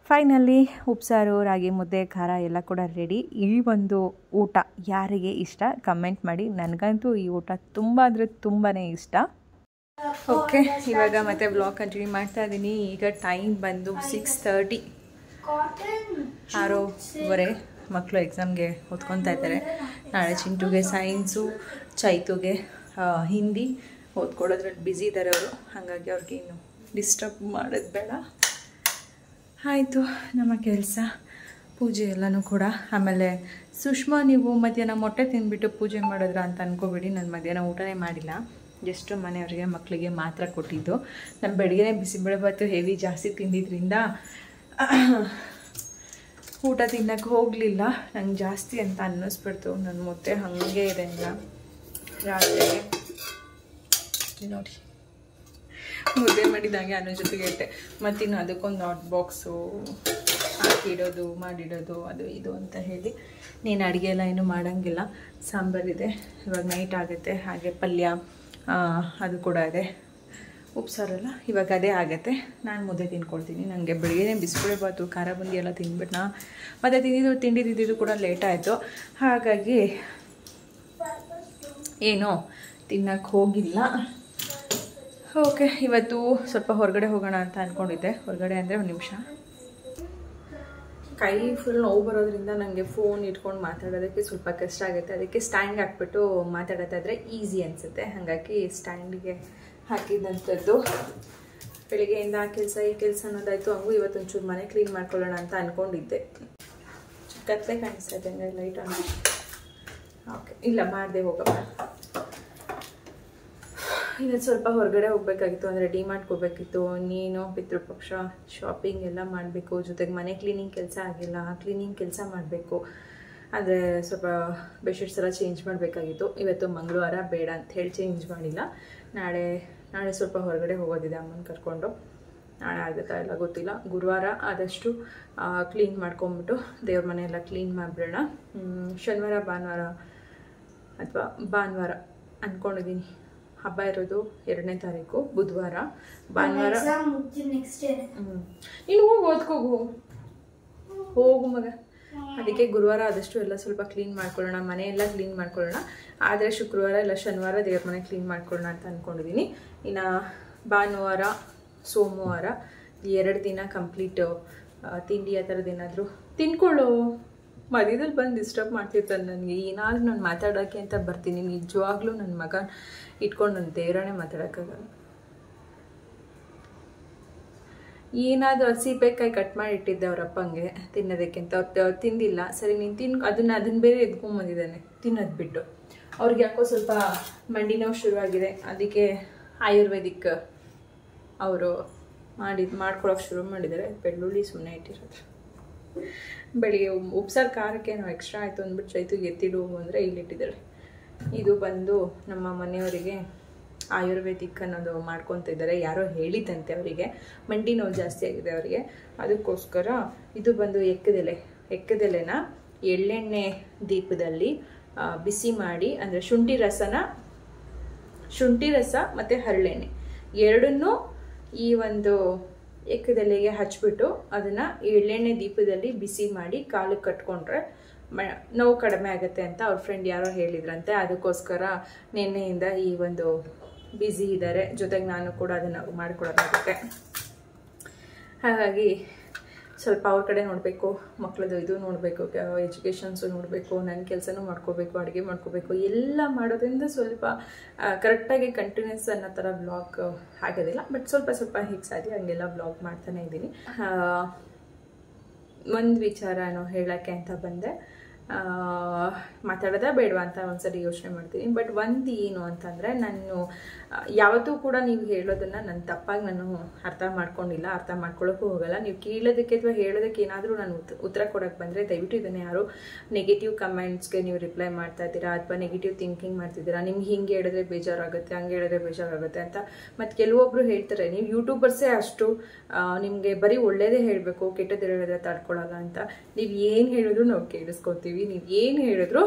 ಫೈನಲಿ ಉಪ್ಸಾರು, ರಾಗಿ ಮುದ್ದೆ, ಖಾರ ಎಲ್ಲ ಕೂಡ ರೆಡಿ. ಈ ಒಂದು ಊಟ ಯಾರಿಗೆ ಇಷ್ಟ ಕಮೆಂಟ್ ಮಾಡಿ. ನನಗಂತೂ ಈ ಊಟ ತುಂಬ ಅಂದರೆ ತುಂಬಾ ಇಷ್ಟ. ಓಕೆ, ಇವಾಗ ಮತ್ತೆ ಬ್ಲಾಗ್ ಕಂಟಿನ್ಯೂ ಮಾಡ್ತಾ ಇದ್ದೀನಿ. ಈಗ ಟೈಮ್ ಬಂದು 6:30, 6:15. ಮಕ್ಕಳು ಎಕ್ಸಾಮ್ಗೆ ಓದ್ಕೊತಾ ಇದ್ದಾರೆ. ನಾಳೆ ಚಿಂಟುಗೆ ಸೈನ್ಸು, ಚೈತುಗೆ ಹಿಂದಿ ಓದ್ಕೊಳ್ಳೋದ್ರಲ್ಲಿ ಬ್ಯುಸಿ ಇದ್ದಾರೆ ಅವರು. ಹಾಗಾಗಿ ಅವ್ರಿಗೆ ಇನ್ನು ಡಿಸ್ಟರ್ಬ್ ಮಾಡೋದು ಬೇಡ. ಆಯಿತು ನಮ್ಮ ಕೆಲಸ, ಪೂಜೆ ಎಲ್ಲನೂ ಕೂಡ. ಆಮೇಲೆ ಸುಷ್ಮಾ, ನೀವು ಮಧ್ಯಾಹ್ನ ಮೊಟ್ಟೆ ತಿಂದುಬಿಟ್ಟು ಪೂಜೆ ಮಾಡಿದ್ರ ಅಂತ ಅಂದ್ಕೋಬೇಡಿ. ನಾನು ಮಧ್ಯಾಹ್ನ ಊಟನೇ ಮಾಡಿಲ್ಲ, ಜಸ್ಟ್ ಮನೆಯವ್ರಿಗೆ ಮಕ್ಕಳಿಗೆ ಮಾತ್ರ ಕೊಟ್ಟಿದ್ದು. ನಾನು ಬೆಳಗ್ಗೆ ಬಿಸಿಬೇಳೆಭಾತು ಹೆವಿ ಜಾಸ್ತಿ ತಿಂದಿದ್ದರಿಂದ ಊಟ ತಿನ್ನಕ್ಕೆ ಹೋಗಲಿಲ್ಲ. ನಂಗೆ ಜಾಸ್ತಿ ಅಂತ ಅನ್ನಿಸ್ಬಿಡ್ತು. ನನ್ನ ಮುದ್ದೆ ಹಾಗೆ ಇದೆ ಇಲ್ಲ ರಾತ್ರಿಗೆ ನೋಡಿ, ಮುದ್ದೆ ಮಾಡಿದಂಗೆ ಅನ್ನೋ ಜೊತೆಗೆ ಇಟ್ಟೆ. ಮತ್ತಿನ್ನು ಅದಕ್ಕೊಂದು ಹಾಟ್ ಬಾಕ್ಸು ಹಾಕಿಡೋದು, ಮಾಡಿಡೋದು, ಅದು ಇದು ಅಂತ ಹೇಳಿ ನೀನು ಅಡುಗೆ ಎಲ್ಲ ಏನೂ ಮಾಡೋಂಗಿಲ್ಲ. ಸಾಂಬಾರಿದೆ, ಇವಾಗ ನೈಟ್ ಆಗುತ್ತೆ. ಹಾಗೆ ಪಲ್ಯ ಅದು ಕೂಡ ಇದೆ. ಉಪ್ಸಾರಲ್ಲ, ಇವಾಗ ಅದೇ ಆಗುತ್ತೆ. ನಾನು ಮುದ್ದೆ ತಿನ್ಕೊಳ್ತೀನಿ. ನನಗೆ ಬೆಳಗ್ಗೆ ಬಿಸಿಬೇಳೆಭಾತು, ಖಾರ ಬುಂದಿ ಎಲ್ಲ ತಿಂದ್ಬಿಟ್ನಾ. ಮತ್ತು ತಿಂದಿದ್ದು ಕೂಡ ಲೇಟ್ ಆಯಿತು. ಹಾಗಾಗಿ ಏನೋ ತಿನ್ನಕ್ಕೆ ಹೋಗಿಲ್ಲ. ಓಕೆ, ಇವತ್ತು ಸ್ವಲ್ಪ ಹೊರಗಡೆ ಹೋಗೋಣ ಅಂತ ಅಂದ್ಕೊಂಡಿದ್ದೆ. ಹೊರಗಡೆ ಅಂದರೆ ಒಂದು ನಿಮಿಷ, ಕೈ ಫುಲ್ ನೋವು ಬರೋದ್ರಿಂದ ನನಗೆ ಫೋನ್ ಇಟ್ಕೊಂಡು ಮಾತಾಡೋದಕ್ಕೆ ಸ್ವಲ್ಪ ಕಷ್ಟ ಆಗುತ್ತೆ. ಅದಕ್ಕೆ ಸ್ಟ್ಯಾಂಡ್ ಹಾಕ್ಬಿಟ್ಟು ಮಾತಾಡೋದಾದರೆ ಈಸಿ ಅನಿಸುತ್ತೆ. ಹಾಗಾಗಿ ಸ್ಟ್ಯಾಂಡಿಗೆ ಹಾಕಿದಂಥದ್ದು. ಬೆಳಿಗ್ಗೆಯಿಂದ ಆ ಕೆಲಸ ಈ ಕೆಲಸ ಅನ್ನೋದಾಯಿತು. ಹಂಗೂ ಇವತ್ತೊಂಚೂರು ಮನೆ ಕ್ಲೀನ್ ಮಾಡ್ಕೊಳ್ಳೋಣ ಅಂತ ಅಂದ್ಕೊಂಡಿದ್ದೆ. ಕತ್ತಲೆ ಕಾಣಿಸ್ತಾ ಇದೆ, ಲೈಟ್ ಆನ್. ಓಕೆ, ಇಲ್ಲ ಮಾಡಿದೆ, ಹೋಗಪ್ಪ. ಇನ್ನು ಸ್ವಲ್ಪ ಹೊರಗಡೆ ಹೋಗಬೇಕಾಗಿತ್ತು. ಅಂದರೆ ಡಿಮಾರ್ಟ್ಗೆ ಹೋಗಬೇಕಿತ್ತು. ನೀನು ಪಿತೃಪಕ್ಷ ಶಾಪಿಂಗ್ ಎಲ್ಲ ಮಾಡಬೇಕು. ಜೊತೆಗೆ ಮನೆ ಕ್ಲೀನಿಂಗ್ ಕೆಲಸ ಆಗಿಲ್ಲ, ಆ ಕ್ಲೀನಿಂಗ್ ಕೆಲಸ ಮಾಡಬೇಕು. ಅಂದರೆ ಸ್ವಲ್ಪ ಬೆಡ್ಶೀಟ್ಸ್ ಎಲ್ಲ ಚೇಂಜ್ ಮಾಡಬೇಕಾಗಿತ್ತು. ಇವತ್ತು ಮಂಗಳವಾರ, ಬೇಡ ಅಂತ ಹೇಳಿ ಚೇಂಜ್ ಮಾಡಿಲ್ಲ. ನಾಳೆ ಸ್ವಲ್ಪ ಹೊರಗಡೆ ಹೋಗೋದಿದೆ ಅಮ್ಮನ ಕರ್ಕೊಂಡು. ನಾಳೆ ಆಗುತ್ತಾ ಎಲ್ಲ ಗೊತ್ತಿಲ್ಲ. ಗುರುವಾರ ಆದಷ್ಟು ಕ್ಲೀನ್ ಮಾಡ್ಕೊಂಬಿಟ್ಟು ದೇವ್ರ ಮನೆ ಎಲ್ಲ ಕ್ಲೀನ್ ಮಾಡಿಬಿಡೋಣ. ಶನಿವಾರ, ಭಾನುವಾರ ಅಥವಾ ಭಾನುವಾರ ಅಂದ್ಕೊಂಡಿದ್ದೀನಿ. ಹಬ್ಬ ಇರೋದು 2ನೇ ತಾರೀಕು ಬುಧವಾರ. ಭಾನುವಾರ ನೀನು ಹೋಗಿ ಓದ್ಕೋಗು, ಹೋಗು ಮಗ. ಅದಕ್ಕೆ ಗುರುವಾರ ಆದಷ್ಟು ಎಲ್ಲ ಸ್ವಲ್ಪ ಕ್ಲೀನ್ ಮಾಡ್ಕೊಳ್ಳೋಣ, ಮನೆಯೆಲ್ಲ ಕ್ಲೀನ್ ಮಾಡ್ಕೊಳ್ಳೋಣ. ಆದರೆ ಶುಕ್ರವಾರ ಇಲ್ಲ ಶನಿವಾರ ದೇವ್ರ ಮನೆ ಕ್ಲೀನ್ ಮಾಡ್ಕೊಳ್ಳೋಣ ಅಂತ ಅಂದ್ಕೊಂಡಿದ್ದೀನಿ. ಇನ್ನು ಭಾನುವಾರ, ಸೋಮವಾರ 2 ದಿನ ಕಂಪ್ಲೀಟ್ ತಿಂಡಿ ಆ ಥರದ್ದು ಏನಾದರೂ ತಿನ್ಕೊಳ್ಳೋ. ಮಧ್ಯದಲ್ಲಿ ಬಂದು ಡಿಸ್ಟರ್ಬ್ ಮಾಡ್ತಿರ್ತಾರೆ ನನಗೆ. ಏನಾದರೂ ನಾನು ಮಾತಾಡೋಕ್ಕೆ ಅಂತ ಬರ್ತೀನಿ. ನಿಜವಾಗ್ಲೂ ನನ್ನ ಮಗ ಇಟ್ಕೊಂಡು ನನ್ನ ದೇವರೇ ಮಾತಾಡೋಕ್ಕಾಗಲ್ಲ. ಏನಾದರೂ ಹಸಿಬೇಕಾಯಿ ಕಟ್ ಮಾಡಿ ಇಟ್ಟಿದ್ದೆ ಅವ್ರ ಅಪ್ಪಂಗೆ ತಿನ್ನೋದಕ್ಕೆ ಅಂತ. ಅವ್ರು ತಿಂದಿಲ್ಲ. ಸರಿ ನೀನು ಅದನ್ನ ಬೇರೆ ಎದ್ಕೊಂಬಂದಿದ್ದಾನೆ ತಿನ್ನೋದು ಬಿಟ್ಟು. ಅವ್ರಿಗೆ ಯಾಕೋ ಸ್ವಲ್ಪ ಮಂಡಿ ನೋವು ಶುರುವಾಗಿದೆ. ಅದಕ್ಕೆ ಆಯುರ್ವೇದಿಕ್ ಅವರು ಮಾಡ್ಕೊಳಕ್ಕೆ ಶುರು ಮಾಡಿದ್ದಾರೆ. ಬೆಳ್ಳುಳ್ಳಿ ಸುಮ್ಮನೆ ಇಟ್ಟಿರೋದು. ಬೆಳಿಗ್ಗೆ ಉಪ್ಸಾರು ಖಾರಕ್ಕೆ ಏನೋ ಎಕ್ಸ್ಟ್ರಾ ಆಯಿತು ಅಂದ್ಬಿಟ್ಟು ಚೈತುಗೆ ಎತ್ತಿಡು ಅಂದರೆ ಇಲ್ಲಿಟ್ಟಿದ್ದಾರೆ. ಇದು ಬಂದು ನಮ್ಮ ಮನೆಯವರಿಗೆ ಆಯುರ್ವೇದಿಕ್ ಅನ್ನೋದು ಮಾಡ್ಕೊತಿದ್ದಾರೆ. ಯಾರೋ ಹೇಳಿದ್ದಂತೆ ಅವರಿಗೆ ಮಂಡಿ ನೋವು ಜಾಸ್ತಿ ಆಗಿದೆ ಅವರಿಗೆ. ಅದಕ್ಕೋಸ್ಕರ ಇದು ಬಂದು ಎಕ್ಕದೆಲೆನ ಎಳ್ಳೆಣ್ಣೆ ದೀಪದಲ್ಲಿ ಬಿಸಿ ಮಾಡಿ, ಅಂದರೆ ಶುಂಠಿ ರಸ ಮತ್ತು ಹರಳೆಣ್ಣೆ ಎರಡನ್ನೂ ಈ ಒಂದು ಎಕ್ಕದೆಲೆಗೆ ಹಚ್ಬಿಟ್ಟು ಅದನ್ನು ಎಳ್ಳೆಣ್ಣೆ ದೀಪದಲ್ಲಿ ಬಿಸಿ ಮಾಡಿ ಕಾಲಿಗೆ ಕಟ್ಕೊಂಡ್ರೆ ನೋವು ಕಡಿಮೆ ಆಗುತ್ತೆ ಅಂತ ಅವ್ರ ಫ್ರೆಂಡ್ ಯಾರೋ ಹೇಳಿದ್ರಂತೆ. ಅದಕ್ಕೋಸ್ಕರ ನಿನ್ನೆಯಿಂದ ಈ ಒಂದು ಬ್ಯುಸಿ ಇದ್ದಾರೆ. ಜೊತೆಗೆ ನಾನು ಕೂಡ ಅದನ್ನು ಮಾಡಿಕೊಡೋದಾಗುತ್ತೆ. ಹಾಗಾಗಿ ಸ್ವಲ್ಪ ಅವ್ರ ಕಡೆ ನೋಡಬೇಕು, ಮಕ್ಕಳದ್ದು ಇದು ನೋಡಬೇಕು, ಎಜುಕೇಷನ್ಸು ನೋಡಬೇಕು, ನನ್ನ ಕೆಲಸನೂ ಮಾಡ್ಕೋಬೇಕು, ಅಡುಗೆ ಮಾಡ್ಕೋಬೇಕು. ಎಲ್ಲ ಮಾಡೋದ್ರಿಂದ ಸ್ವಲ್ಪ ಕರೆಕ್ಟಾಗಿ ಕಂಟಿನ್ಯೂಸ್ ಅನ್ನೋ ಥರ ಬ್ಲಾಗ್ ಆಗೋದಿಲ್ಲ. ಬಟ್ ಸ್ವಲ್ಪ ಹೇಗೆ ಸಾಧ್ಯ ಹಂಗೆಲ್ಲ ಬ್ಲಾಗ್ ಮಾಡ್ತಾನೆ ಇದ್ದೀನಿ. ಒಂದು ವಿಚಾರ ಹೇಳೋಕ್ಕೆ ಅಂತ ಬಂದೆ. ಮಾತಾಡೋದೇ ಬೇಡವಾ ಅಂತ ಒಂದ್ಸರಿ ಯೋಚನೆ ಮಾಡ್ತೀನಿ. ಬಟ್ ಒಂದು ಏನು ಅಂತಂದರೆ, ನಾನು ಯಾವತ್ತೂ ಕೂಡ ನೀವು ಹೇಳೋದನ್ನು ನನ್ನ ತಪ್ಪಾಗಿ ನಾನು ಅರ್ಥ ಮಾಡ್ಕೊಂಡಿಲ್ಲ, ಅರ್ಥ ಮಾಡ್ಕೊಳ್ಳೋಕ್ಕೂ ಹೋಗಲ್ಲ. ನೀವು ಕೇಳೋದಕ್ಕೆ ಅಥವಾ ಹೇಳೋದಕ್ಕೆ ಏನಾದರೂ ನಾನು ಉತ್ತರ ಕೊಡೋಕ್ಕೆ ಬಂದರೆ ದಯವಿಟ್ಟು ಇದನ್ನು ಯಾರು ನೆಗೆಟಿವ್ ಕಮೆಂಟ್ಸ್ಗೆ ನೀವು ರಿಪ್ಲೈ ಮಾಡ್ತಾ ಇದ್ದೀರಾ ಅಥವಾ ನೆಗೆಟಿವ್ ಥಿಂಕಿಂಗ್ ಮಾಡ್ತಿದ್ದೀರಾ, ನಿಮ್ಗೆ ಹಿಂಗೆ ಹೇಳಿದ್ರೆ ಬೇಜಾರಾಗುತ್ತೆ, ಹಂಗೆ ಹೇಳಿದ್ರೆ ಬೇಜಾರಾಗುತ್ತೆ ಅಂತ. ಮತ್ತು ಕೆಲವೊಬ್ರು ಹೇಳ್ತಾರೆ, ನೀವು ಯೂಟ್ಯೂಬರ್ಸೇ ಅಷ್ಟು ನಿಮಗೆ ಬರೀ ಒಳ್ಳೇದೇ ಹೇಳಬೇಕು, ಕೆಟ್ಟದ್ದು ಹೇಳಿದ್ರೆ ತಡ್ಕೊಳ್ಳಲ್ಲ ಅಂತ. ನೀವು ಏನು ಹೇಳಿದ್ರು ನಾವು ಕೇಳಿಸ್ಕೊತೀವಿ, ನೀವು ಏನು ಹೇಳಿದ್ರು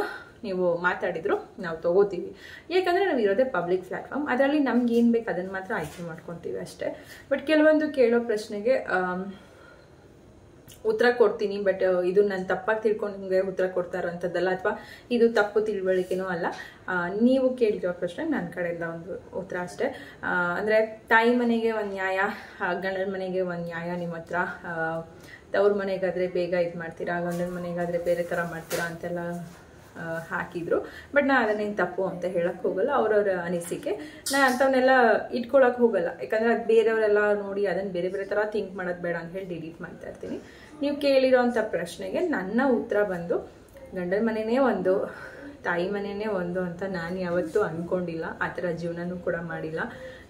ನೀವು ಮಾತಾಡಿದ್ರು ನಾವು ತೊಗೋತೀವಿ. ಯಾಕಂದರೆ ನಾವು ಇರೋದೇ ಪಬ್ಲಿಕ್ ಪ್ಲ್ಯಾಟ್ಫಾರ್ಮ್, ಅದರಲ್ಲಿ ನಮ್ಗೆ ಏನು ಬೇಕು ಅದನ್ನು ಮಾತ್ರ ಆಯ್ಕೆ ಮಾಡ್ಕೊತೀವಿ ಅಷ್ಟೇ. ಬಟ್ ಕೆಲವೊಂದು ಕೇಳೋ ಪ್ರಶ್ನೆಗೆ ಉತ್ತರ ಕೊಡ್ತೀನಿ. ಬಟ್ ಇದು ನಾನು ತಪ್ಪಾಗಿ ತಿಳ್ಕೊಂಡು ನಿಮಗೆ ಉತ್ತರ ಕೊಡ್ತಾರಂಥದ್ದಲ್ಲ, ಅಥವಾ ಇದು ತಪ್ಪು ತಿಳುವಳಿಕೆನೂ ಅಲ್ಲ. ನೀವು ಕೇಳಿರೋ ಪ್ರಶ್ನೆ ನನ್ನ ಕಡೆಯಿಂದ ಒಂದು ಉತ್ತರ ಅಷ್ಟೇ. ಅಂದರೆ ತಾಯಿ ಮನೆಗೆ ಒಂದು ನ್ಯಾಯ, ಗಂಡನ ಮನೆಗೆ ಒಂದು ನ್ಯಾಯ. ನಿಮ್ಮ ಹತ್ರ ತವ್ರ ಮನೆಗಾದರೆ ಬೇಗ ಇದು ಮಾಡ್ತೀರಾ, ಗಂಡನ ಮನೆಗಾದರೆ ಬೇರೆ ಥರ ಮಾಡ್ತೀರಾ ಅಂತೆಲ್ಲ ಹಾಕಿದ್ರು. ಬಟ್ ನಾನು ಅದನ್ನೇನು ತಪ್ಪು ಅಂತ ಹೇಳಕ್ಕೆ ಹೋಗಲ್ಲ, ಅವ್ರವ್ರ ಅನಿಸಿಕೆ. ನಾನು ಅಂಥವನ್ನೆಲ್ಲ ಇಟ್ಕೊಳಕ್ಕೆ ಹೋಗಲ್ಲ, ಯಾಕಂದರೆ ಅದು ಬೇರೆಯವರೆಲ್ಲ ನೋಡಿ ಅದನ್ನು ಬೇರೆ ಬೇರೆ ಥರ ಥಿಂಕ್ ಮಾಡೋದು ಬೇಡ ಅಂತ ಹೇಳಿ ಡಿಲೀಟ್ ಮಾಡ್ತಾ ಇರ್ತೀನಿ. ನೀವು ಕೇಳಿರೋಂಥ ಪ್ರಶ್ನೆಗೆ ನನ್ನ ಉತ್ತರ ಬಂದು, ಗಂಡನ ಮನೆಯೇ ಒಂದು, ತಾಯಿ ಮನೆಯೇ ಒಂದು ಅಂತ ನಾನು ಯಾವತ್ತೂ ಅಂದ್ಕೊಂಡಿಲ್ಲ. ಆ ಥರ ಜೀವನನೂ ಕೂಡ ಮಾಡಿಲ್ಲ.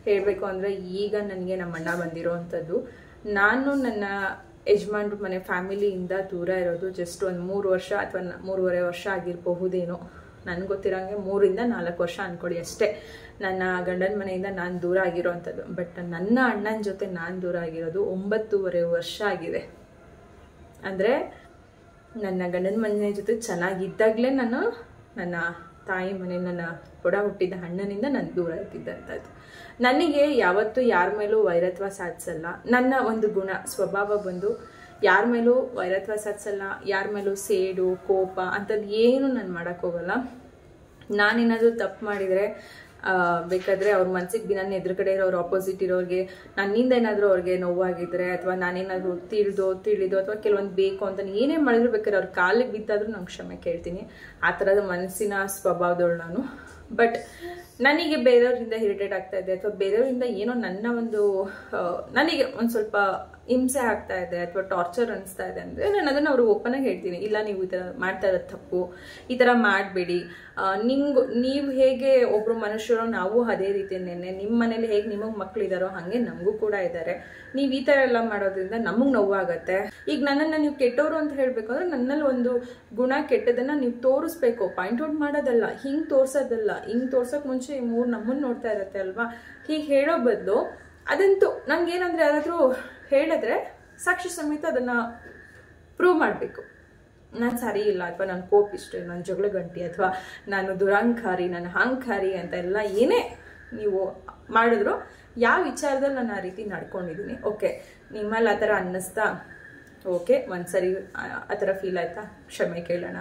ಹೇಳಬೇಕು ಅಂದರೆ ಈಗ ನನಗೆ ನಮ್ಮ ಅಣ್ಣ ಬಂದಿರೋ ಅಂಥದ್ದು, ನಾನು ನನ್ನ ಯಜಮಾನ್ರ ಮನೆ ಫ್ಯಾಮಿಲಿಯಿಂದ ದೂರ ಇರೋದು ಜಸ್ಟ್ ಒಂದು 3 ವರ್ಷ ಅಥವಾ 3.5 ವರ್ಷ ಆಗಿರಬಹುದೇನೋ. ನನಗೆ ಗೊತ್ತಿರೋಂಗೆ 3 ಇಂದ 4 ವರ್ಷ ಅಂದ್ಕೊಳ್ಳಿ ಅಷ್ಟೇ ನನ್ನ ಗಂಡನ ಮನೆಯಿಂದ ನಾನು ದೂರ ಆಗಿರೋ ಅಂಥದ್ದು. ಬಟ್ ನನ್ನ ಅಣ್ಣನ ಜೊತೆ ನಾನು ದೂರ ಆಗಿರೋದು 9.5 ವರ್ಷ ಆಗಿದೆ. ಅಂದರೆ ನನ್ನ ಗಂಡನ ಮನೆ ಜೊತೆ ಚೆನ್ನಾಗಿದ್ದಾಗಲೇ ನಾನು ನನ್ನ ತಾಯಿ ಮನೆ, ನನ್ನ ಒಡ ಹುಟ್ಟಿದ ಅಣ್ಣನಿಂದ ನಾನು ದೂರ ಇದ್ದಿದ್ದಂಥದ್ದು. ನನಗೆ ಯಾವತ್ತೂ ಯಾರ ಮೇಲೂ ವೈರತ್ವ ಸಾಧಿಸಲ್ಲ. ನನ್ನ ಒಂದು ಗುಣ ಸ್ವಭಾವ ಬಂದು ಯಾರ ಮೇಲೂ ವೈರತ್ವ ಸಾಧಿಸಲ್ಲ, ಯಾರ ಮೇಲೂ ಸೇಡು ಕೋಪ ಅಂಥದ್ದು ಏನು ನಾನು ಮಾಡೋಕ್ಕೋಗಲ್ಲ. ನಾನೇನಾದರೂ ತಪ್ಪು ಮಾಡಿದರೆ ಬೇಕಾದರೆ ಅವ್ರ ಮನಸ್ಸಿಗೆ ನನ್ನ ಎದುರುಗಡೆ ಇರೋರು ಆಪೋಸಿಟ್ ಇರೋರಿಗೆ ನನ್ನಿಂದ ಏನಾದರೂ ಅವ್ರಿಗೆ ನೋವಾಗಿದ್ರೆ ಅಥವಾ ನಾನೇನಾದರೂ ತಿಳಿದೋ ಅಥವಾ ಕೆಲವೊಂದು ಬೇಕು ಅಂತ ಏನೇ ಮಾಡಿದ್ರು ಬೇಕಾದ್ರೆ ಅವ್ರ ಕಾಲಿಗೆ ಬಿದ್ದಾದರೂ ನಾನು ಕ್ಷಮೆ ಕೇಳ್ತೀನಿ. ಆ ಥರದ ಮನಸ್ಸಿನ ಸ್ವಭಾವದವಳು ನಾನು. ಬಟ್ ನನಗೆ ಬೇರೆಯವರಿಂದ ಇರಿಟೇಟ್ ಆಗ್ತಾ ಇದೆ ಅಥವಾ ಬೇರೆಯವರಿಂದ ಏನೋ ನನ್ನ ಒಂದು ನನಗೆ ಒಂದು ಸ್ವಲ್ಪ ಹಿಂಸೆ ಆಗ್ತಾ ಇದೆ ಅಥವಾ ಟಾರ್ಚರ್ ಅನಿಸ್ತಾ ಇದೆ ಅಂದರೆ ನಾನು ಅದನ್ನು ಅವ್ರಿಗೆ ಓಪನ್ ಆಗಿ ಹೇಳ್ತೀನಿ. ಇಲ್ಲ, ನೀವು ಈ ಥರ ಮಾಡ್ತಾ ಇರೋದು ತಪ್ಪು, ಈ ಥರ ಮಾಡಬೇಡಿ. ನೀವು ಹೇಗೆ ಒಬ್ರು ಮನುಷ್ಯರು, ನಾವು ಅದೇ ರೀತಿಯನ್ನೇ. ನಿಮ್ಮ ಮನೇಲಿ ಹೇಗೆ ನಿಮಗೆ ಮಕ್ಕಳಿದಾರೋ ಹಾಗೆ ನಮಗೂ ಕೂಡ ಇದ್ದಾರೆ. ನೀವು ಈ ಥರ ಎಲ್ಲ ಮಾಡೋದ್ರಿಂದ ನಮಗೆ ನೋವಾಗತ್ತೆ. ಈಗ ನನ್ನನ್ನು ನೀವು ಕೆಟ್ಟವರು ಅಂತ ಹೇಳಬೇಕು ಅಂದರೆ ನನ್ನಲ್ಲಿ ಒಂದು ಗುಣ ಕೆಟ್ಟದನ್ನು ನೀವು ತೋರಿಸ್ಬೇಕು, ಪಾಯಿಂಟ್ ಔಟ್ ಮಾಡೋದಲ್ಲ, ಹಿಂಗೆ ತೋರ್ಸೋದಲ್ಲ. ಹಿಂಗೆ ತೋರ್ಸೋಕೆ ಮುಂಚೆ ಈ 3 ನಮ್ಮನ್ನು ನೋಡ್ತಾ ಇರುತ್ತೆ ಅಲ್ವಾ. ಹೀಗೆ ಹೇಳೋ ಬದಲು ಅದಂತೂ ನನಗೇನಂದರೆ ಯಾರಾದರೂ ಹೇಳಿದ್ರೆ ಸಾಕ್ಷಿ ಸಮೇತ ಅದನ್ನು ಪ್ರೂವ್ ಮಾಡಬೇಕು. ನಾನು ಸರಿ ಇಲ್ಲ ಅಥವಾ ನಾನು ಕೋಪಿಷ್ಟೆ, ನಾನು ಜಗಳ ಗಂಟಿ ಅಥವಾ ನಾನು ದುರಹಂಕಾರಿ, ನಾನು ಅಹಂಕಾರಿ ಅಂತ ಎಲ್ಲ ಏನೇ ನೀವು ಮಾಡಿದ್ರು, ಯಾವ ವಿಚಾರದಲ್ಲಿ ನಾನು ಆ ರೀತಿ ನಡ್ಕೊಂಡಿದ್ದೀನಿ, ಓಕೆ ನಿಮ್ಮಲ್ಲಿ ಆ ಥರ ಅನ್ನಿಸ್ತಾ, ಓಕೆ ಒಂದ್ಸರಿ ಆ ಥರ ಫೀಲ್ ಆಯ್ತಾ, ಕ್ಷಮೆ ಕೇಳೋಣ.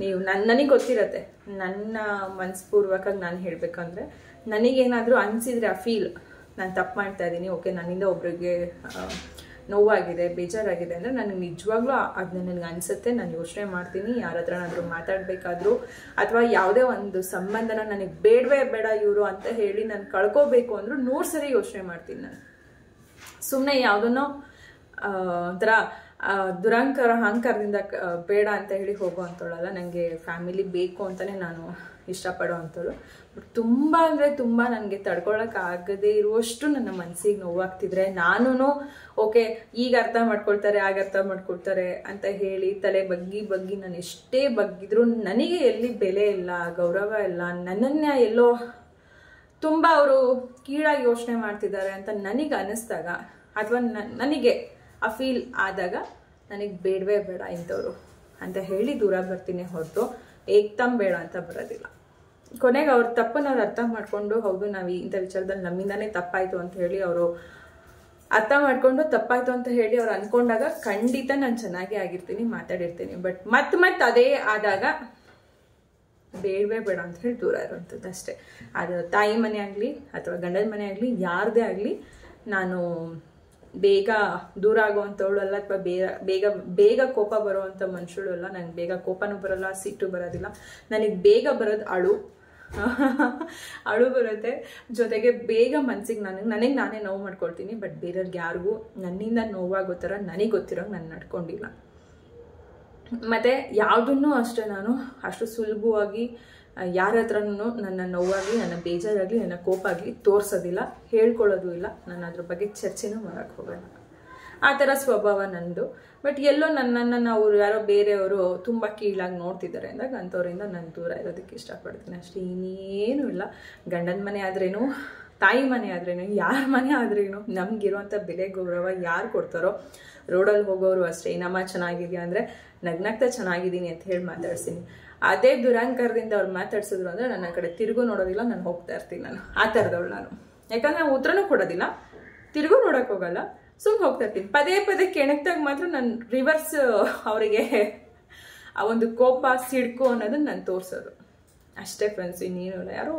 ನೀವು ನನಗೆ ಗೊತ್ತಿರತ್ತೆ, ನನ್ನ ಮನಸ್ಪೂರ್ವಕವಾಗಿ ನಾನು ಹೇಳಬೇಕಂದ್ರೆ ನನಗೇನಾದರೂ ಅನಿಸಿದರೆ ಆ ಫೀಲ್ ನಾನು ತಪ್ಪು ಮಾಡ್ತಾ ಇದ್ದೀನಿ, ಓಕೆ ನನ್ನಿಂದ ಒಬ್ರಿಗೆ ನೋವಾಗಿದೆ, ಬೇಜಾರಾಗಿದೆ ಅಂದರೆ ನನಗೆ ನಿಜವಾಗ್ಲೂ ಅದನ್ನ ನನಗೆ ಅನಿಸುತ್ತೆ. ನಾನು ಯೋಚನೆ ಮಾಡ್ತೀನಿ, ಯಾರ ಹತ್ರನಾದರೂ ಮಾತಾಡಬೇಕಾದ್ರೂ ಅಥವಾ ಯಾವುದೇ ಒಂದು ಸಂಬಂಧನ ನನಗೆ ಬೇಡವೇ ಬೇಡ ಇವರು ಅಂತ ಹೇಳಿ ನಾನು ಕಳ್ಕೋಬೇಕು ಅಂದರೂ 100 ಸರಿ ಯೋಚನೆ ಮಾಡ್ತೀನಿ. ನಾನು ಸುಮ್ಮನೆ ಯಾವುದನ್ನೋ ಒಂಥರ ಅಹಂಕಾರದಿಂದ ಬೇಡ ಅಂತ ಹೇಳಿ ಹೋಗೋ ಅಂಥವಳಲ್ಲ. ನನಗೆ ಫ್ಯಾಮಿಲಿ ಬೇಕು ಅಂತಲೇ ನಾನು ಇಷ್ಟಪಡೋ ಅಂಥವಳು. ಬಟ್ ತುಂಬ ಅಂದರೆ ತುಂಬ ನನಗೆ ತಡ್ಕೊಳಕ್ಕಾಗದೇ ಇರುವಷ್ಟು ನನ್ನ ಮನಸ್ಸಿಗೆ ನೋವಾಗ್ತಿದ್ರೆ ನಾನು ಓಕೆ ಈಗ ಅರ್ಥ ಮಾಡ್ಕೊಳ್ತಾರೆ, ಆಗ ಅರ್ಥ ಮಾಡ್ಕೊಳ್ತಾರೆ ಅಂತ ಹೇಳಿ ತಲೆ ಬಗ್ಗಿ ನಾನು ಎಷ್ಟೇ ಬಗ್ಗಿದ್ರು ನನಗೆ ಎಲ್ಲಿ ಬೆಲೆ ಇಲ್ಲ, ಗೌರವ ಇಲ್ಲ, ನನ್ನನ್ನು ಎಲ್ಲೋ ತುಂಬ ಅವರು ಕೀಳಾಗಿ ಯೋಚನೆ ಮಾಡ್ತಿದ್ದಾರೆ ಅಂತ ನನಗೆ ಅನ್ನಿಸ್ದಾಗ ಅಥವಾ ನನಗೆ ಆ ಫೀಲ್ ಆದಾಗ ನನಗೆ ಬೇಡವೇ ಬೇಡ ಇಂಥವ್ರು ಅಂತ ಹೇಳಿ ದೂರ ಬರ್ತೀನಿ ಹೊರತು ಏಕ್ದಮ್ ಬೇಡ ಅಂತ ಬರೋದಿಲ್ಲ. ಕೊನೆಗೆ ಅವ್ರ ತಪ್ಪನ್ನು ಅವ್ರು ಅರ್ಥ ಮಾಡಿಕೊಂಡು, ಹೌದು ನಾವು ಇಂಥ ವಿಚಾರದಲ್ಲಿ ನಮ್ಮಿಂದಾನೇ ತಪ್ಪಾಯಿತು ಅಂತ ಹೇಳಿ ಅವರು ಅರ್ಥ ಮಾಡಿಕೊಂಡು ತಪ್ಪಾಯಿತು ಅಂತ ಹೇಳಿ ಅವ್ರು ಅಂದ್ಕೊಂಡಾಗ ಖಂಡಿತ ನಾನು ಚೆನ್ನಾಗೇ ಆಗಿರ್ತೀನಿ, ಮಾತಾಡಿರ್ತೀನಿ. ಬಟ್ ಮತ್ತೆ ಅದೇ ಆದಾಗ ಬೇಡವೇ ಬೇಡ ಅಂತ ಹೇಳಿ ದೂರ ಇರೋವಂಥದ್ದು ಅಷ್ಟೇ. ಅದು ತಾಯಿ ಮನೆ ಆಗಲಿ ಅಥವಾ ಗಂಡನ ಮನೆ ಆಗಲಿ ಯಾರದೇ ಆಗಲಿ ನಾನು ಬೇಗ ದೂರ ಆಗುವಂಥವಳು ಅಲ್ಲ ಅಥವಾ ಬೇಗ ಕೋಪ ಬರುವಂಥ ಮನುಷ್ಯಳು ಅಲ್ಲ. ನನಗೆ ಬೇಗ ಕೋಪನೂ ಬರೋಲ್ಲ, ಸಿಟ್ಟು ಬರೋದಿಲ್ಲ. ನನಗೆ ಬೇಗ ಬರೋದು ಅಳು ಬರುತ್ತೆ. ಜೊತೆಗೆ ಬೇಗ ಮನಸ್ಸಿಗೆ ನನಗೆ ನಾನೇ ನೋವು ಮಾಡ್ಕೊಳ್ತೀನಿ. ಬಟ್ ಬೇರೆಯವ್ರಿಗೆ ಯಾರಿಗೂ ನನ್ನಿಂದ ನೋವಾಗೋ ಥರ ನನಗೆ ಗೊತ್ತಿರೋಂಗೆ ನಾನು ನಡ್ಕೊಂಡಿಲ್ಲ. ಮತ್ತು ಯಾವುದನ್ನೂ ಅಷ್ಟೇ ನಾನು ಅಷ್ಟು ಸುಲಭವಾಗಿ ಯಾರ ಹತ್ರನೂ ನನ್ನ ನೋವಾಗಿ, ನನ್ನ ಬೇಜಾರಾಗಲಿ, ನನ್ನ ಕೋಪ ಆಗಲಿ ತೋರಿಸೋದಿಲ್ಲ, ಹೇಳ್ಕೊಳ್ಳೋದು ಇಲ್ಲ. ನಾನು ಅದ್ರ ಬಗ್ಗೆ ಚರ್ಚೆನೂ ಮಾಡೋಕ್ಕೆ ಹೋಗೋಲ್ಲ. ಆ ಥರ ಸ್ವಭಾವ ನನ್ನದು. ಬಟ್ ಎಲ್ಲೋ ನನ್ನನ್ನು ಅವ್ರು ಯಾರೋ ಬೇರೆಯವರು ತುಂಬ ಕೀಳಾಗಿ ನೋಡ್ತಿದ್ದಾರೆ ಅಂದಾಗ ಅಂಥವ್ರಿಂದ ನಾನು ದೂರ ಇರೋದಕ್ಕೆ ಇಷ್ಟಪಡ್ತೀನಿ ಅಷ್ಟೇ. ಇನ್ನೇನೂ ಇಲ್ಲ. ಗಂಡನ ಮನೆ ಆದ್ರೇನು, ತಾಯಿ ಮನೆ ಆದ್ರೇನು, ಯಾರ ಮನೆ ಆದ್ರೇನು ನಮಗಿರುವಂಥ ಬೆಲೆ ಗೌರವ ಯಾರು ಕೊಡ್ತಾರೋ, ರೋಡಲ್ಲಿ ಹೋಗೋರು ಅಷ್ಟೇ. ಏನಮ್ಮ ಚೆನ್ನಾಗಿದೆಯಾ ಅಂದರೆ ನಗ್ನಗ್ತಾ ಚೆನ್ನಾಗಿದ್ದೀನಿ ಅಂತ ಹೇಳಿ ಮಾತಾಡ್ತೀನಿ. ಅದೇ ದುರಂಕಾರದಿಂದ ಅವ್ರು ಮಾತಾಡ್ಸಿದ್ರು ಅಂದರೆ ನನ್ನ ಕಡೆ ತಿರುಗು ನೋಡೋದಿಲ್ಲ, ನಾನು ಹೋಗ್ತಾ ಇರ್ತೀನಿ. ನಾನು ಆ ಥರದವಳು ನಾನು. ಯಾಕಂದರೆ ನಾನು ಉತ್ತರನೂ ಕೊಡೋದಿಲ್ಲ, ತಿರುಗು ನೋಡೋಕೆ ಹೋಗಲ್ಲ, ಸುಮ್ಮನೆ ಹೋಗ್ತಾ ಇರ್ತೀನಿ. ಪದೇ ಪದೇ ಕೆಣಕ್ದಾಗ ಮಾತ್ರ ನಾನು ರಿವರ್ಸ್ ಅವರಿಗೆ ಆ ಒಂದು ಕೋಪ, ಸಿಡ್ಕು ಅನ್ನೋದನ್ನ ನಾನು ತೋರಿಸೋದು ಅಷ್ಟೇ ಫ್ರೆಂಡ್ಸ್. ಇನ್ನೇನು ಇಲ್ಲ. ಯಾರೋ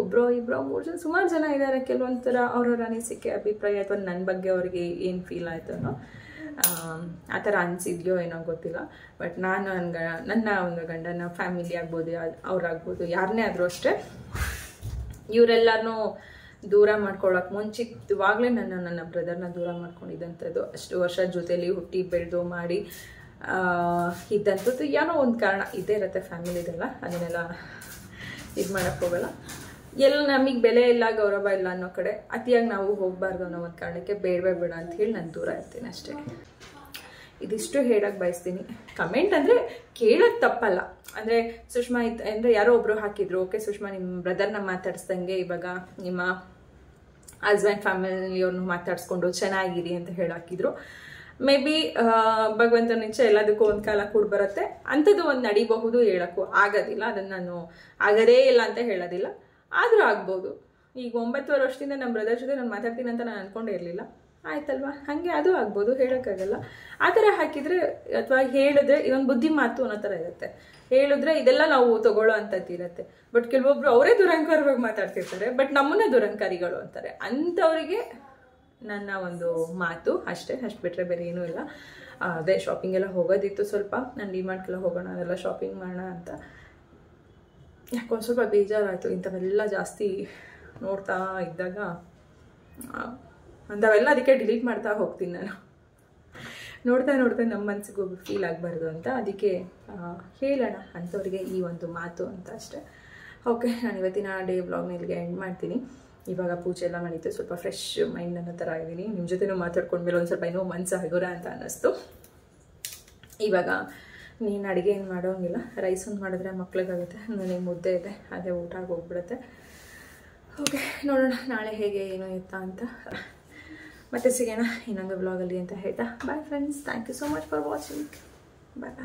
ಒಬ್ಬರು ಇಬ್ಬರು 3 ಜನ, ಸುಮಾರು ಜನ ಇದ್ದಾರೆ. ಕೆಲವೊಂಥರ ಅವ್ರವ್ರ ಅನಿಸಿಕೆ, ಅಭಿಪ್ರಾಯ ಅಥವಾ ನನ್ನ ಬಗ್ಗೆ ಅವ್ರಿಗೆ ಏನು ಫೀಲ್ ಆಯ್ತನೋ ಆ ಥರ ಅನಿಸಿದ್ಯೋ ಏನೋ ಗೊತ್ತಿಲ್ಲ. ಬಟ್ ನಾನು ನನ್ನ ಒಂದು ಗಂಡನ ಫ್ಯಾಮಿಲಿ ಆಗ್ಬೋದು, ಅವ್ರಾಗ್ಬೋದು, ಯಾರನ್ನೇ ಆದರೂ ಅಷ್ಟೇ, ಇವರೆಲ್ಲರನ್ನೂ ದೂರ ಮಾಡ್ಕೊಳ್ಳೋಕೆ ಮುಂಚಿತವಾಗಲೇ ನನ್ನ ಬ್ರದರ್ನ ದೂರ ಮಾಡ್ಕೊಂಡಿದ್ದಂಥದ್ದು. ಅಷ್ಟು ವರ್ಷ ಜೊತೆಲಿ ಹುಟ್ಟಿ ಬೆಳೆದು ಮಾಡಿ ಇದ್ದಂಥದ್ದು ಏನೋ ಒಂದು ಕಾರಣ ಇದ್ದೇ ಇರುತ್ತೆ ಫ್ಯಾಮಿಲಿದೆಲ್ಲ. ಅದನ್ನೆಲ್ಲ ಇದು ಮಾಡೋಕ್ಕೆ ಹೋಗಲ್ಲ. ಎಲ್ಲ ನಮಗೆ ಬೆಲೆ ಇಲ್ಲ, ಗೌರವ ಇಲ್ಲ ಅನ್ನೋ ಕಡೆ ಅತಿಯಾಗಿ ನಾವು ಹೋಗಬಾರ್ದು ಅನ್ನೋ ಒಂದು ಕಾರಣಕ್ಕೆ ಬೇಡ ಅಂತ ಹೇಳಿ ನಾನು ದೂರ ಇರ್ತೀನಿ ಅಷ್ಟೇ. ಇದಿಷ್ಟು ಹೇಳಕ್ಕೆ ಬಯಸ್ತೀನಿ. ಕಮೆಂಟ್ ಅಂದರೆ ಕೇಳೋದು ತಪ್ಪಲ್ಲ. ಅಂದರೆ ಸುಷ್ಮಾ ಅಂದರೆ ಯಾರೋ ಒಬ್ಬರು ಹಾಕಿದ್ರು, ಓಕೆ ಸುಷ್ಮಾ ನಿಮ್ಮ ಬ್ರದರ್ನ ಮಾತಾಡಿಸ್ದಂಗೆ ಇವಾಗ ನಿಮ್ಮ ಹಸ್ಬೆಂಡ್ ಫ್ಯಾಮಿಲಿಯವ್ರನ್ನ ಮಾತಾಡಿಸ್ಕೊಂಡು ಚೆನ್ನಾಗಿರಿ ಅಂತ ಹೇಳಿ ಹಾಕಿದ್ರು. ಮೇ ಬಿ ಭಗವಂತನ ನಿಂಚೆ ಎಲ್ಲದಕ್ಕೂ ಒಂದು ಕಾಲ ಕೂಡ ಬರುತ್ತೆ. ಅಂಥದ್ದು ಒಂದು ನಡಿಬಹುದು, ಹೇಳೋಕ್ಕೂ ಆಗೋದಿಲ್ಲ. ಅದನ್ನು ನಾನು ಆಗೋದೇ ಇಲ್ಲ ಅಂತ ಹೇಳೋದಿಲ್ಲ, ಆದರೂ ಆಗ್ಬೋದು. ಈಗ 9 ವರ್ಷದಿಂದ ನಮ್ಮ ಬ್ರದರ್ ಜೊತೆ ನಾನು ಮಾತಾಡ್ತೀನಿ ಅಂತ ನಾನು ಅಂದ್ಕೊಂಡೇ ಇರಲಿಲ್ಲ. ಆಯ್ತಲ್ವಾ, ಹಾಗೆ ಅದು ಆಗ್ಬೋದು, ಹೇಳೋಕ್ಕಾಗಲ್ಲ. ಆ ಥರ ಹಾಕಿದರೆ ಅಥವಾ ಹೇಳಿದ್ರೆ ಇದೊಂದು ಬುದ್ಧಿ ಮಾತು ಅನ್ನೋ ಥರ ಇರುತ್ತೆ. ಹೇಳಿದ್ರೆ ಇದೆಲ್ಲ ನಾವು ತಗೊಳ್ಳೋ ಅಂಥದ್ದು ಇರುತ್ತೆ. ಬಟ್ ಕೆಲವೊಬ್ರು ಅವರೇ ದುರಂಕಾರವಾಗಿ ಮಾತಾಡ್ತಿರ್ತಾರೆ, ಬಟ್ ನಮ್ಮನ್ನ ದುರಂಕಾರಿಗಳು ಅಂತಾರೆ. ಅಂಥವರಿಗೆ ನನ್ನ ಒಂದು ಮಾತು ಅಷ್ಟೇ, ಅಷ್ಟು ಬಿಟ್ಟರೆ ಬೇರೆ ಏನೂ ಇಲ್ಲ. ಅದೇ ಶಾಪಿಂಗೆಲ್ಲ ಹೋಗೋದಿತ್ತು ಸ್ವಲ್ಪ. ನಾನು ಡಿಮಾರ್ಟ್ಗೆಲ್ಲ ಹೋಗೋಣ, ಅದೆಲ್ಲ ಶಾಪಿಂಗ್ ಮಾಡೋಣ ಅಂತ. ಯಾಕೊಂದು ಸ್ವಲ್ಪ ಬೇಜಾರಾಯಿತು. ಇಂಥವೆಲ್ಲ ಜಾಸ್ತಿ ನೋಡ್ತಾ ಇದ್ದಾಗ ಅಂಥವೆಲ್ಲ ಅದಕ್ಕೆ ಡಿಲೀಟ್ ಮಾಡ್ತಾ ಹೋಗ್ತೀನಿ ನಾನು. ನೋಡ್ತಾ ನಮ್ಮ ಮನಸ್ಸಿಗೆ ಒಬ್ಬರು ಫೀಲ್ ಆಗಬಾರ್ದು ಅಂತ ಅದಕ್ಕೆ ಹೇಳೋಣ ಅಂಥವ್ರಿಗೆ ಈ ಒಂದು ಮಾತು ಅಂತ ಅಷ್ಟೇ. ಓಕೆ, ನಾನು ಇವತ್ತಿನ ಡೇ ವ್ಲಾಗ್ನ ಇಲ್ಲಿಗೆ ಎಂಡ್ ಮಾಡ್ತೀನಿ. ಇವಾಗ ಪೂಜೆ ಎಲ್ಲ ಮಾಡಿತ್ತು, ಸ್ವಲ್ಪ ಫ್ರೆಶ್ ಮೈಂಡ್ ಅನ್ನೋ ಥರ ಇದ್ದೀನಿ. ನಿಮ್ಮ ಜೊತೆನೂ ಮಾತಾಡ್ಕೊಂಡ್ಮೇಲೆ ಒಂದು ಸ್ವಲ್ಪ ಏನೋ ಮನಸ್ಸು ಹಗುರ ಅಂತ ಅನ್ನಿಸ್ತು. ಇವಾಗ ನೀನು ಅಡುಗೆ ಏನು ಮಾಡೋಂಗಿಲ್ಲ, ರೈಸ್ ಒಂದು ಮಾಡಿದ್ರೆ ಮಕ್ಳಿಗಾಗುತ್ತೆ, ನನಗೆ ಮುದ್ದೆ ಇದೆ, ಅದೇ ಊಟ ಹೋಗ್ಬಿಡುತ್ತೆ. ಓಕೆ, ನೋಡೋಣ ನಾಳೆ ಹೇಗೆ ಏನೋ ಇತ್ತಾ ಅಂತ. ಮತ್ತೆ ಸಿಗೋಣ ಇನ್ನೊಂದು ವ್ಲಾಗಲ್ಲಿ ಅಂತ ಹೇಳ್ತಾ bye friends. Thank you so much for watching. Bye.